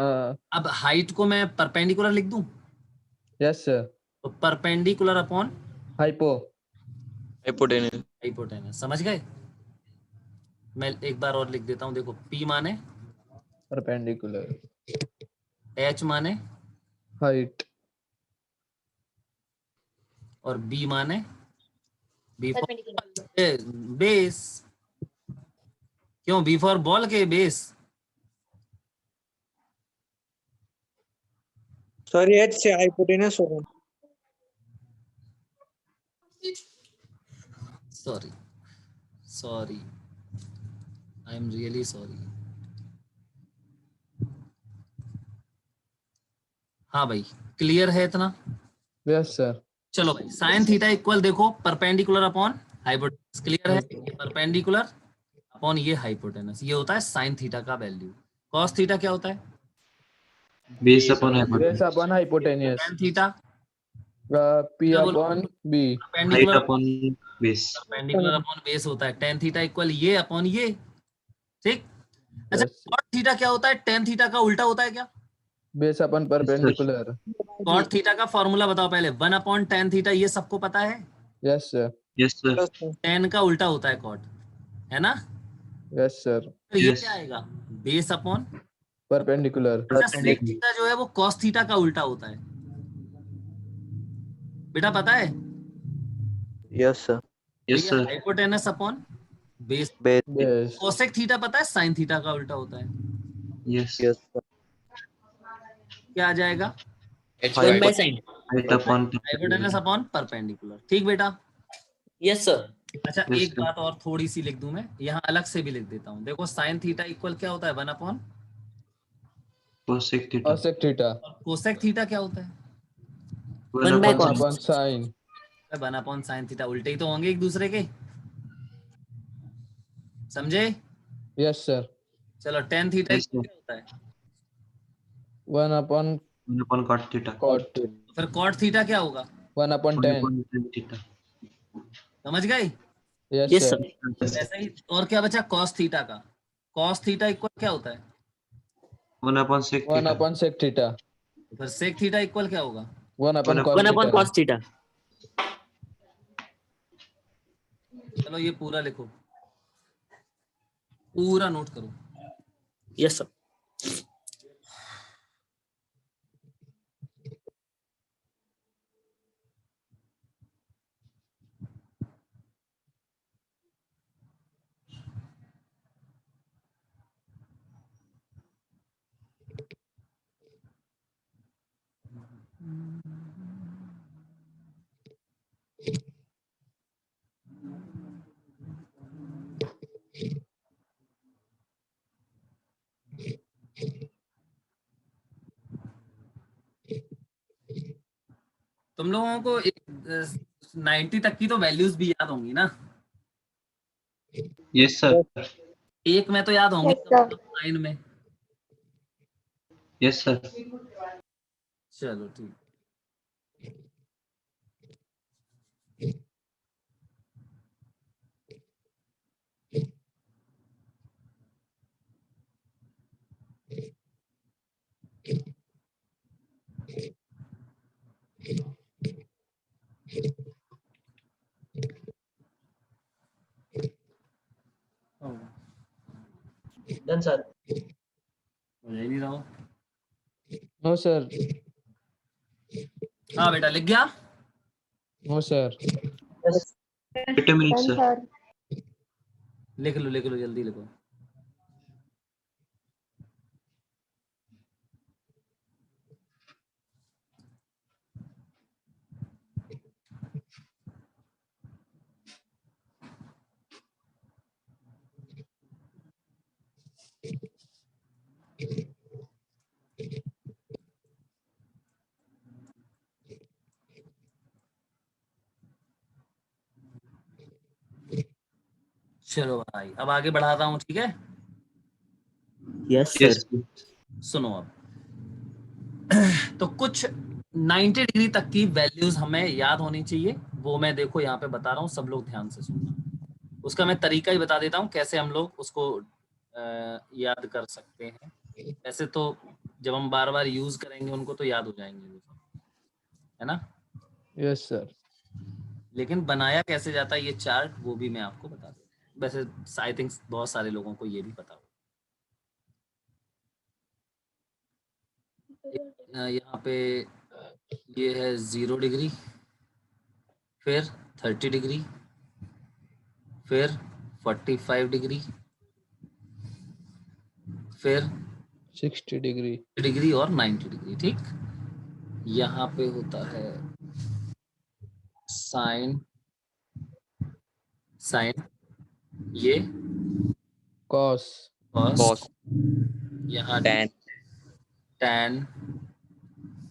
अब हाइट को मैं परपेंडिकुलर लिख दूं, यस सर। तो परपेंडिकुलर अपॉन हाइपो। हाइपोटेनस, समझ गए? मैं एक बार और लिख देता हूं, देखो P माने परपेंडिकुलर। H माने हाइट। और बी माने बी फॉर बेस। क्यों? बी फॉर बॉल के बेस। सर एच से हाइपोटेनस होगा। Sorry sorry, I am really sorry. हाँ भाई, क्लियर है इतना? Yes sir. चलो भाई, साइन थीटा इक्वल देखो परपेंडिकुलर अपॉन हाइपोटेनस। क्लियर है? ये परपेंडिकुलर अपॉन ये हाइपोटेनस, ये होता है साइन थीटा का वैल्यू। कॉस थीटा क्या होता है? Base upon base hypotenuse, upon hypotenuse, tan theta P क्या बोलो? Upon B, height perpendicular upon base. Perpendicular upon base होता है। टेन थीटा इक्वल ये अपॉन ये। ठीक। अच्छा, यस। कॉट थीटा क्या होता है? टेन थीटा का उल्टा होता है क्या? Base upon perpendicular. Cot theta का फॉर्मूला बताओ पहले। वन अपॉन टेन थीटा, ये सबको पता है। Yes sir. Yes sir. Ten का उल्टा होता है कॉट, है ना? Yes sir. फिर ये यस क्या आएगा? Base upon. परपेंडिकुलर। अच्छा, सेक थीटा जो है वो कॉस थीटा का उल्टा होता है, बेटा पता है? Yes sir. तो यस ये sir. Hypotenuse upon base. Base. Base. Cosec theta पता है साइन थीटा का उल्टा होता है। यस। Yes sir. क्या आ जाएगा? One by sine. Height upon hypotenuse upon perpendicular. ठीक बेटा? Yes sir. अच्छा, यस एक सर। बात और थोड़ी सी लिख दूं मैं, यहाँ अलग से भी लिख देता हूँ। देखो, साइन थीटा इक्वल क्या होता है? One upon. Cosec theta, cosec theta, और कोसेक थीटा क्या होता है? One one by upon one cos. Upon sine. One upon sine theta. उल्टे ही तो होंगे एक दूसरे के, समझे? Yes sir. चलो, tan theta yes equal sir. क्या होता है? One upon one upon cot theta, cot. फिर कॉट थीटा क्या होगा? One upon one 10। Upon tan theta. समझ गए? Yes yes sir. सर। ऐसा ही। और क्या बचा? कॉस थीटा का। कॉस थीटा इक्वल क्या होता है? One upon sec one theta, upon sec theta, फिर सेक थीटा इक्वल क्या होगा? One upon one cos one upon theta. Cos theta. चलो, ये पूरा लिखो, पूरा नोट करो। Yes sir. तुम लोगों को 90 तक की तो वैल्यूज भी याद होंगी ना? Yes sir. एक में तो याद होंगी, Yes, कम sir. से कम 9 में। Yes sir. चलो ठीक। Done sir. हो नहीं रहा हो? No sir. हाँ बेटा, लिख गया? No sir. Wait a minute Done, sir. sir. लिख लो जल्दी लिखो। चलो भाई, अब आगे बढ़ाता हूँ, ठीक है? Yes yes sir. सुनो अब। तो कुछ 90 डिग्री तक की वैल्यूज हमें याद होनी चाहिए, वो मैं देखो यहाँ पे बता रहा हूँ, सब लोग ध्यान से सुनना। उसका मैं तरीका ही बता देता हूँ कैसे हम लोग उसको याद कर सकते हैं। ऐसे तो जब हम बार बार यूज करेंगे उनको तो याद हो जाएंगे वो सब, है ना? Yes sir. लेकिन बनाया कैसे जाता है ये चार्ट, वो भी मैं आपको बता देता हूँ। वैसे आई थिंक बहुत सारे लोगों को ये भी पता हो। यहाँ पे ये है 0 डिग्री, फिर 30 डिग्री, फिर 45 डिग्री, फिर 60 डिग्री। डिग्री और 90 डिग्री। ठीक, यहाँ पे होता है साइन, साइन, ये कॉस। कॉस, यहाँ tan, टैन,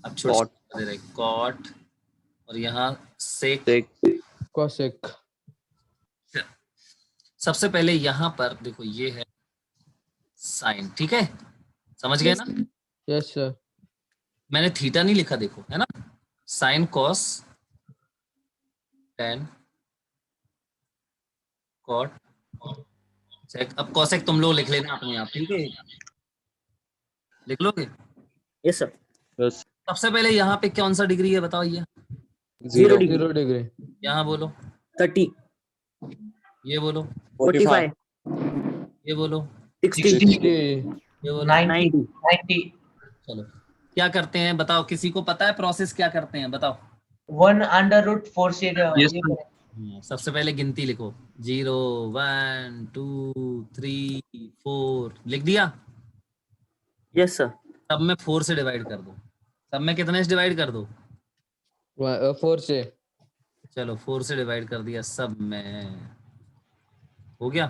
अब छोटे कॉट, और यहाँ सेक। sec, cosec. सबसे पहले यहाँ पर देखो ये है साइन, ठीक है, समझ गए ना? Yes sir. मैंने थीटा नहीं लिखा, देखो है ना, sine cos tan cot sec. अब कॉसेक तुम लोग लिख लेना अपने आप, ठीक है, लिख लोगे? Yes sir. yes, सबसे पहले यहाँ पे कौन सा डिग्री है बताओ? ये 0, 0 डिग्री। यहाँ बोलो, 30, ये बोलो, 45, ये बोलो, 60, 60। ये बोलो। 90. चलो क्या करते हैं बताओ, किसी को पता है प्रोसेस क्या करते हैं बताओ? 1 अंडर रूट 4 से Yes, ये sir. करें। सबसे पहले गिनती लिखो, 0 1 2 3 4, लिख दिया? Yes sir. सब में 4 से डिवाइड कर दो। सब में कितने से डिवाइड कर दो? 4 से। चलो 4 से डिवाइड कर दिया सब में, हो गया।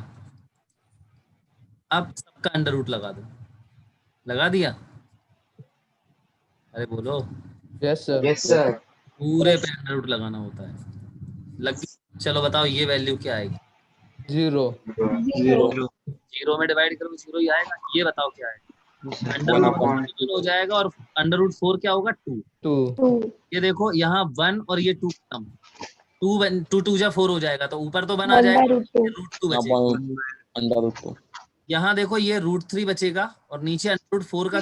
अब सबका अंडर रूट लगा दो, लगा दिया? अरे बोलो, यस सर। Yes, sir. पूरे पे अंडर रूट लगाना होता है, लग गया? चलो बताओ ये वैल्यू क्या आएगी? 0। 0 में डिवाइड करो 0 ही आएगा। ये बताओ क्या है? अंडर One रूट upon 4 हो जाएगा, और अंडर रूट 4 क्या होगा? 2। 2। 2. ये देखो यहाँ 1 और ये 2 कम, 2 2 जा 4 हो जाएगा, तो ऊपर तो 1 आ 1 by जाएगा, root 2. रूट 2 बचेगा। अंडर रूट 2, यहाँ देखो ये रूट 3 बचेगा, और नीचे अंडर रूट 4 का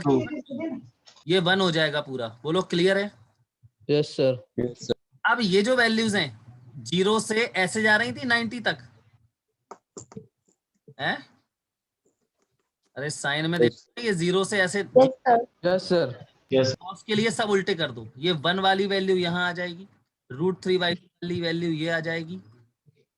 ये 1 हो जाएगा पूरा। बोलो क्लियर है? Yes sir. yes, sir. अब ये जो वैल्यूज हैं 0 से ऐसे जा रही थी 90 तक है? अरे साइन में देखो ये 0 से ऐसे, Yes, sir. Yes sir. Cos के लिए सब उल्टे कर दो। ये 1 वाली वैल्यू यहाँ आ जाएगी, रूट 3 वाली वैल्यू ये आ जाएगी,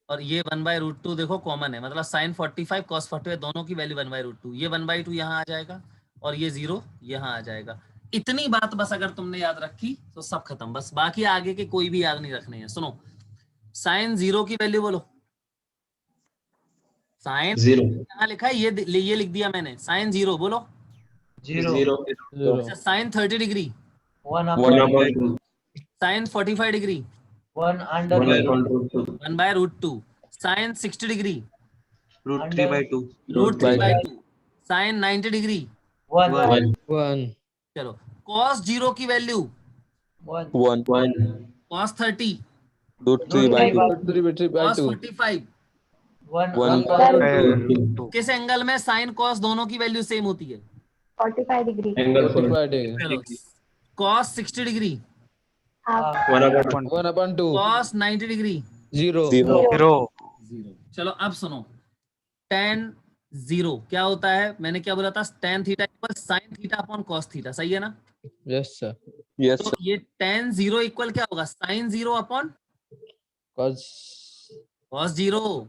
और ये 1/√2 देखो कॉमन है, मतलब साइन 45 कॉस 45 दोनों की वैल्यू 1/√2, ये 1/2 यहाँ आ जाएगा, और ये 0 यहाँ आ जाएगा। इतनी बात बस अगर तुमने याद रखी तो सब खत्म, बस बाकी आगे के कोई भी याद नहीं रखने हैं। सुनो, साइन 0 की वैल्यू बोलो। साइन 0. यहाँ लिखा है, ये लिख दिया मैंने, साइन 0 बोलो। 0. अच्छा, sine 30 degree, 1 1 upon upon 2. Sine 45 degree, 1 under 1 root upon root 2. 1/√2, sine 60 degree, Root 3/2. Root 3/2, sine 90 degree. 1 1. 1। चलो कॉस 0 की value, 1 1, cos 30, root 3/2, cos 45, 1 1 upon किस एंगल में साइन कॉस दोनों की वैल्यू सेम होती है? 45 degree. Angle 45 degree. चलो cos 60 degree, Half. 1 upon 1/2। Cos 90 degree, 0। 0 0। चलो अब सुनो, tan 0 क्या होता है? मैंने क्या बोला था? tan theta equal sine theta upon cos theta, सही है ना? Yes sir. yes, तो sir. ये tan 0 इक्वल क्या होगा? साइन 0 अपॉन cos कॉस 0,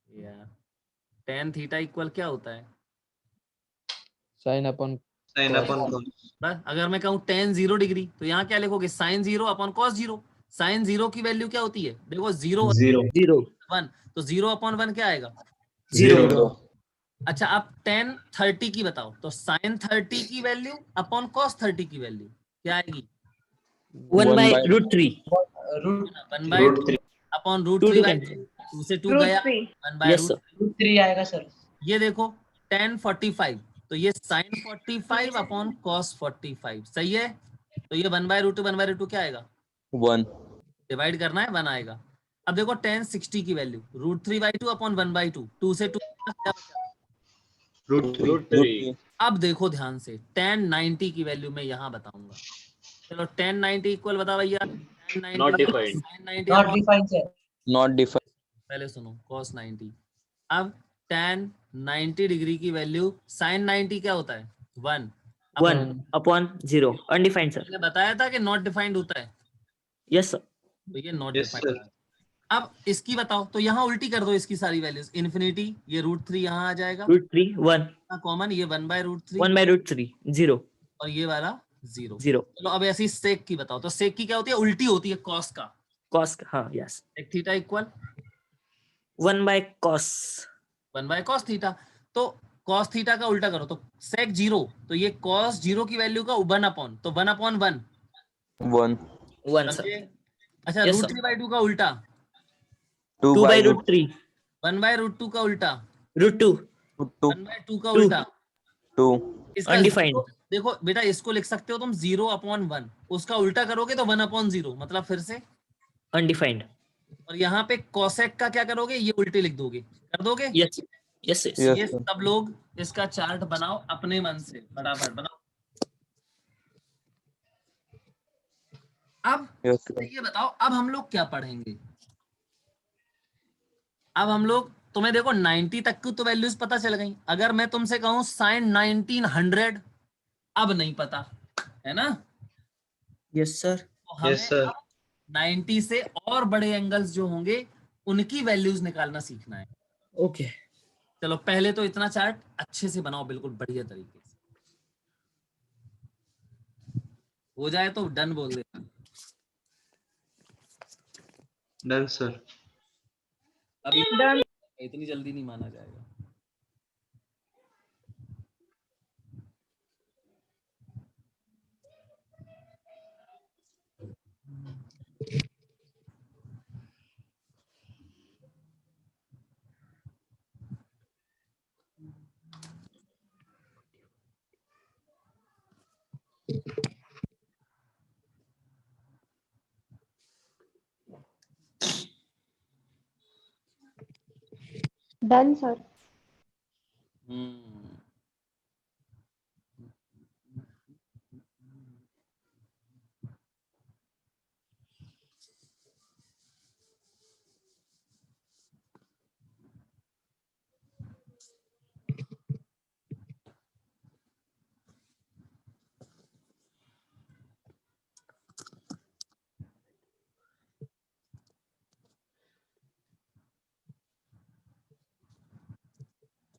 या tan थीटा इक्वल क्या होता है? sin upon sin upon cos. बस अगर मैं कहूँ tan 0 डिग्री, तो यहाँ क्या लिखोगे? Sign 0 upon cos 0। साइन 0 की वैल्यू क्या होती है? देखो 0 0. 1, तो 0 अपॉन 1 क्या आएगा? 0. अच्छा अब tan 30 की बताओ, तो साइन 30 की वैल्यू अपॉन कॉस 30 की वैल्यू क्या आएगी? 1/√3 1 by Root 3. Upon root 2 3 to by cancel. 2 से 2 गया, 1 बाय यस सर। 3 आएगा सर। ये देखो tan 45, तो ये sin 45 अपॉन cos 45, सही है? तो ये 1/√2 क्या आएगा? 1, डिवाइड करना है, 1 आएगा। अब देखो tan 60 की वैल्यू √3/2 अपॉन 1/2, 2 से 2 Root 3. root 3, अब देखो ध्यान से, tan 90 की वैल्यू मैं यहाँ बताऊंगा। चलो tan 90 इक्वल बता भैया। tan 90 Not defined. sin 90 not upon- defined sir. not defined, पहले सुनो, cos 90। अब tan 90 डिग्री की वैल्यू sin 90 क्या होता है? 1। 1 upon 0 अनडिफाइंड सर। मैंने बताया था कि नॉट डिफाइंड होता है। Yes sir. तो ये नॉट Yes, डिफाइंड। sir. अब इसकी बताओ, तो यहाँ उल्टी कर दो इसकी सारी वैल्यूज, इन्फिनिटी ये √3 यहाँ आ जाएगा √3 1 कॉमन, ये 1/√3 1 by √3 0 और ये वाला 0। 0 चलो अब ऐसी सेक की बताओ, तो सेक की क्या होती है, उल्टी होती है कॉस का। cos हाँ yes sec theta equal 1 by cos 1/cos थीटा। तो cos थीटा का उल्टा करो तो सेक 0, तो ये cos 0 की वैल्यू का 1/, तो 1/1 1 1 sir समझे? अच्छा Yes, sir. √3/2 का उल्टा 2 2 by by √3 1/√2 का उल्टा √2 2 1/2 का 2 उल्टा। 2 इसका Undefined. zero- देखो बेटा इसको लिख सकते हो तुम 0/1, उसका उल्टा करोगे तो 1/0, मतलब फिर से। undefined और यहाँ पे कोसेक का क्या करोगे, ये उल्टे लिख दोगे, कर दोगे। yes yes yes Yes, ये sir. सब लोग इसका चार्ट बनाओ अपने मन से, फटाफट बनाओ। अब Yes, sir. ये बताओ अब हम लोग क्या पढ़ेंगे। अब हम लोग, तुम्हें देखो 90 तक की तो वैल्यूज पता चल गई, अगर मैं तुमसे कहूं साइन 1900 अब नहीं पता है ना, yes sir तो हमें Yes, sir. अब 90 से और बड़े एंगल्स जो होंगे उनकी वैल्यूज निकालना सीखना है। okay चलो पहले तो इतना चार्ट अच्छे से बनाओ, बिल्कुल बढ़िया तरीके से। हो जाए तो डन बोल देना। Done, sir. अभी इतनी जल्दी नहीं माना जाएगा। Done sir. Hmm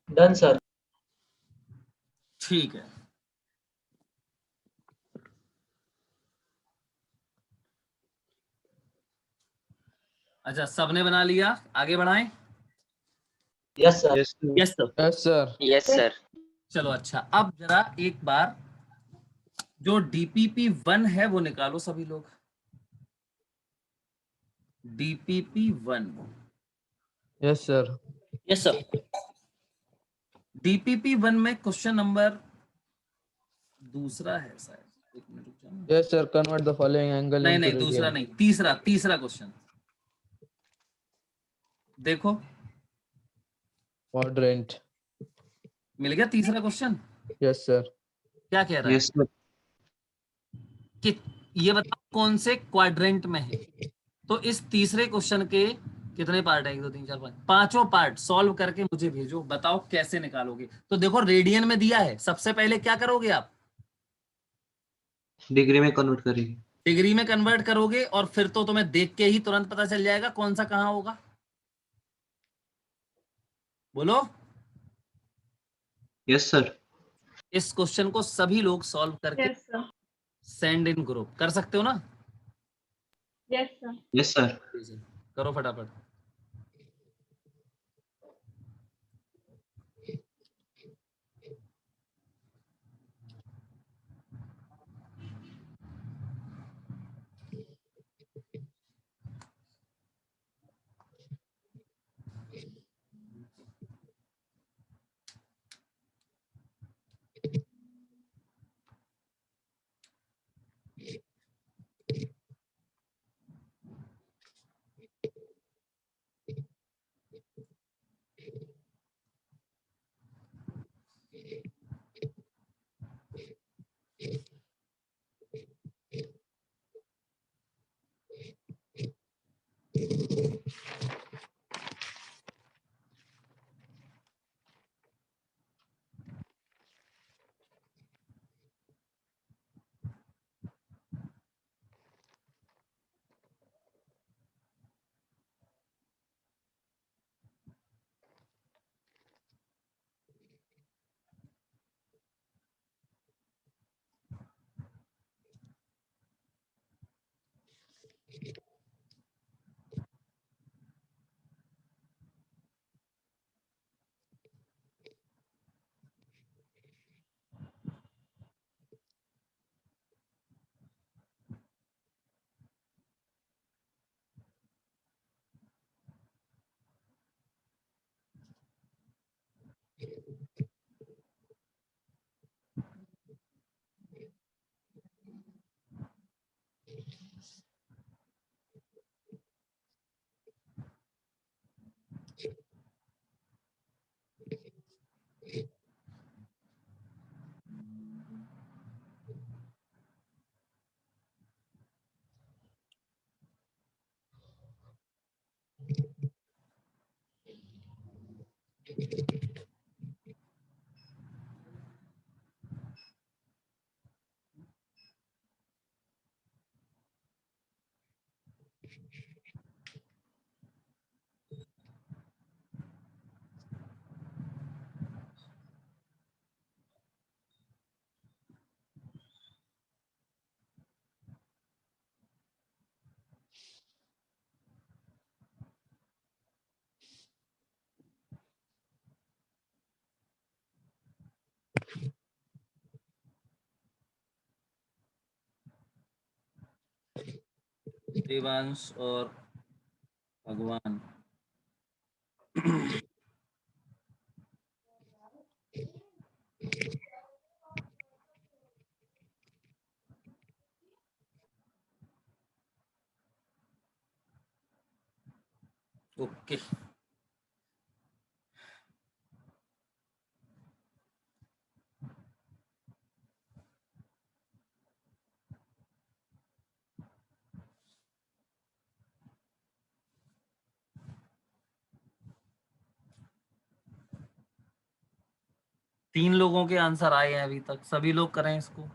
done sir. ठीक है। अच्छा सबने बना लिया, आगे बढ़ाएं। Yes sir. Yes, sir. yes sir yes sir. Yes, sir. चलो अच्छा, अब जरा एक बार जो DPP1 है वो निकालो सभी लोग। DPP1 yes sir. yes sir DPP1 में क्वेश्चन नंबर दूसरा है शायद, एक मिनट रुक जाना। Yes sir, convert the following angle नहीं इनटू नहीं दूसरा रेडियन। नहीं, तीसरा तीसरा क्वेश्चन देखो, क्वाड्रेंट। मिल गया तीसरा क्वेश्चन। Yes sir. क्या कह रहा है Yes, sir. कि ये बताओ कौन से क्वाड्रेंट में है। तो इस तीसरे क्वेश्चन के कितने पार्ट है, 1 2 3 4 5, पांचों पार्ट सॉल्व करके मुझे भेजो, बताओ कैसे निकालोगे। तो देखो रेडियन में दिया है, सबसे पहले क्या करोगे आप, डिग्री में कन्वर्ट करेंगे। डिग्री में कन्वर्ट करोगे, और फिर तो तुम्हें देख के ही तुरंत पता चल जाएगा कौन सा कहां होगा। बोलो। Yes, sir. इस क्वेश्चन को सभी लोग सॉल्व करके yes sir. Send in group कर सकते हो ना। Yes sir. Yes, sir. करो फटाफट। देवांश और भगवान। ओके, तीन लोगों के आंसर आए हैं अभी तक, सभी लोग करें इसको।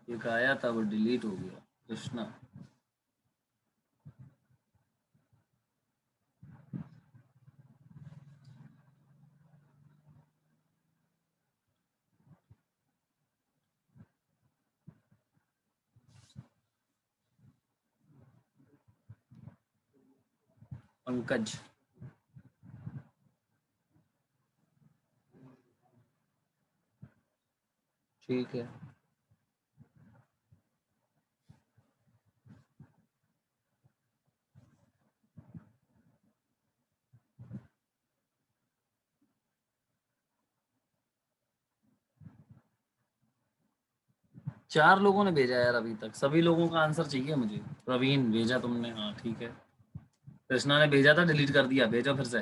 एक आया था वो डिलीट हो गया, कृष्णा। पंकज। ठीक है, चार लोगों ने भेजा यार अभी तक, सभी लोगों का आंसर चाहिए मुझे। प्रवीण भेजा तुमने, हाँ ठीक है। कृष्णा ने भेजा था, डिलीट कर दिया, भेजो फिर से।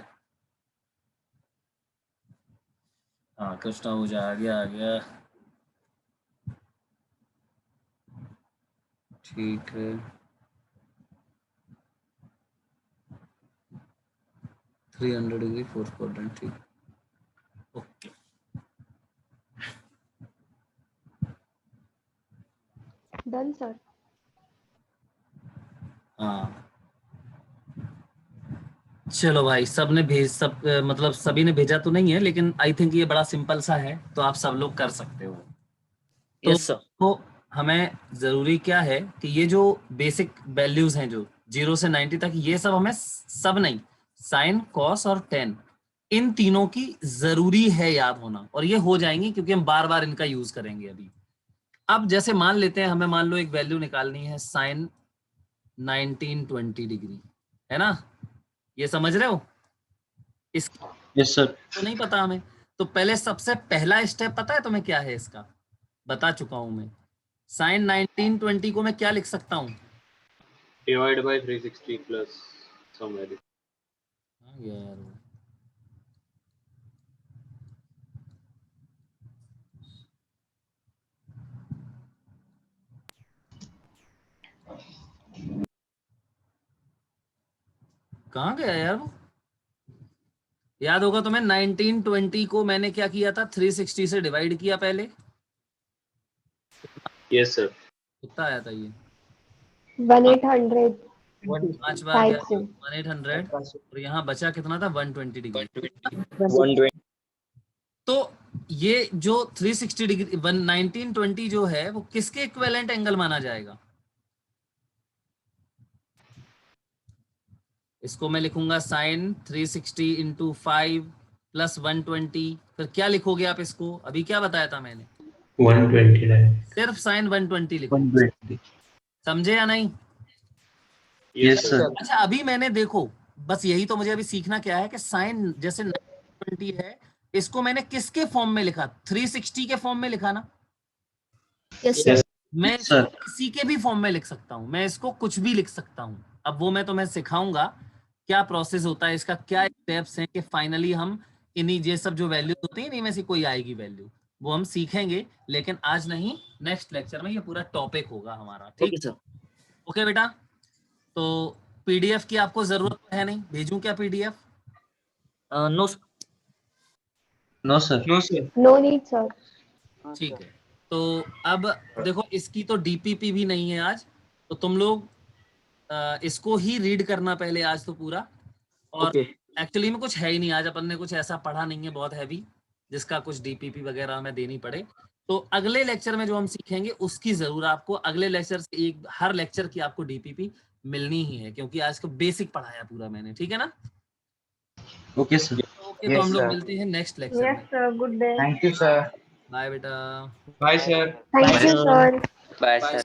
हाँ कृष्णा हो जा, आ गया आ गया। ठीक है, 300 डिग्री फोर्थ क्वाड्रेंट, ठीक। Okay, done sir. हाँ चलो भाई, सबने भेज मतलब सभी ने भेजा तो नहीं है, लेकिन आई थिंक ये बड़ा सिंपल सा है, तो आप सब लोग कर सकते हो। Yes, sir. तो हमें जरूरी क्या है कि ये जो बेसिक वैल्यूज हैं जो 0 से 90 तक, ये सब हमें सब नहीं, साइन कॉस और टेन, इन तीनों की जरूरी है याद होना, और ये हो जाएंगी क्योंकि हम बार बार इनका यूज करेंगे अभी। अब जैसे मान लेते हैं, हमें मान लो एक वैल्यू निकालनी है साइन 1920 डिग्री, है ना? ये समझ रहे हो? इस यस सर। तो नहीं पता हमें, तो पहले सबसे पहला स्टेप पता है तुम्हें क्या है इसका? बता चुका हूं मैं। साइन 1920 को मैं क्या लिख सकता हूँ? Divide by 360 plus some value. हाँ यार, कहाँ गया यार वो? याद होगा तुम्हें 1920 को मैंने क्या किया था, 360 से डिवाइड किया पहले, यस सर। कितना आया था ये? 1800 5 बार क्या? 5 से 1800 और यहाँ बचा कितना था? 120 डिग्री। 120। तो ये जो 360 डिग्री 1920 जो है वो किसके इक्विवेलेंट एंगल माना जाएगा? इसको मैं लिखूंगा साइन 360 इंटू 5 प्लस 120। फिर क्या लिखोगे आप इसको? अभी क्या बताया था मैंने? 129। सिर्फ साइन 120 लिखो। समझे या नहीं? Yes sir. अच्छा अभी मैंने देखो, बस यही तो मुझे अभी सीखना क्या है कि साइन जैसे 920 है, इसको मैंने किसके फॉर्म में लिखा? 360 के फॉर्म में लिखा ना? Yes, sir. मैं सर। इसको किसी के भी फॉर्म में लिख सकता हूँ, मैं इसको कुछ भी लिख सकता हूँ। अब वो मैं तुम्हें सिखाऊंगा क्या प्रोसेस होता है इसका, क्या स्टेप्स हैं कि फाइनली हम इन्हीं ये सब जो वैल्यूज होती है इन्हीं में से कोई आएगी वैल्यू, वो हम सीखेंगे, लेकिन आज नहीं, नेक्स्ट लेक्चर में ये पूरा टॉपिक होगा हमारा। ठीक Okay, sir. ओके बेटा, तो पीडीएफ की आपको जरूरत है नहीं, भेजूं क्या PDF? No, sir. No sir. No sir. No need sir. ठीक है, तो अब देखो इसकी तो डीपीपी भी नहीं है आज, तो तुम लोग इसको ही रीड करना पहले आज तो पूरा। और Okay. एक्चुअली में कुछ है ही नहीं आज, अपन ने कुछ ऐसा पढ़ा नहीं है बहुत हैवी जिसका कुछ डीपीपी वगैरह हमें देनी पड़े। तो अगले लेक्चर में जो हम सीखेंगे उसकी जरूर आपको अगले लेक्चर से हर लेक्चर की आपको डीपीपी मिलनी ही है, क्योंकि आज को बेसिक पढ़ाया पूरा मैंने। ठीक है ना? Okay sir. ओके, तो हम लोग मिलते हैं नेक्स्ट लेक्चर में। Sir, good day. Thank you sir. Bye बेटा। Bye sir. Thank you sir. Bye sir.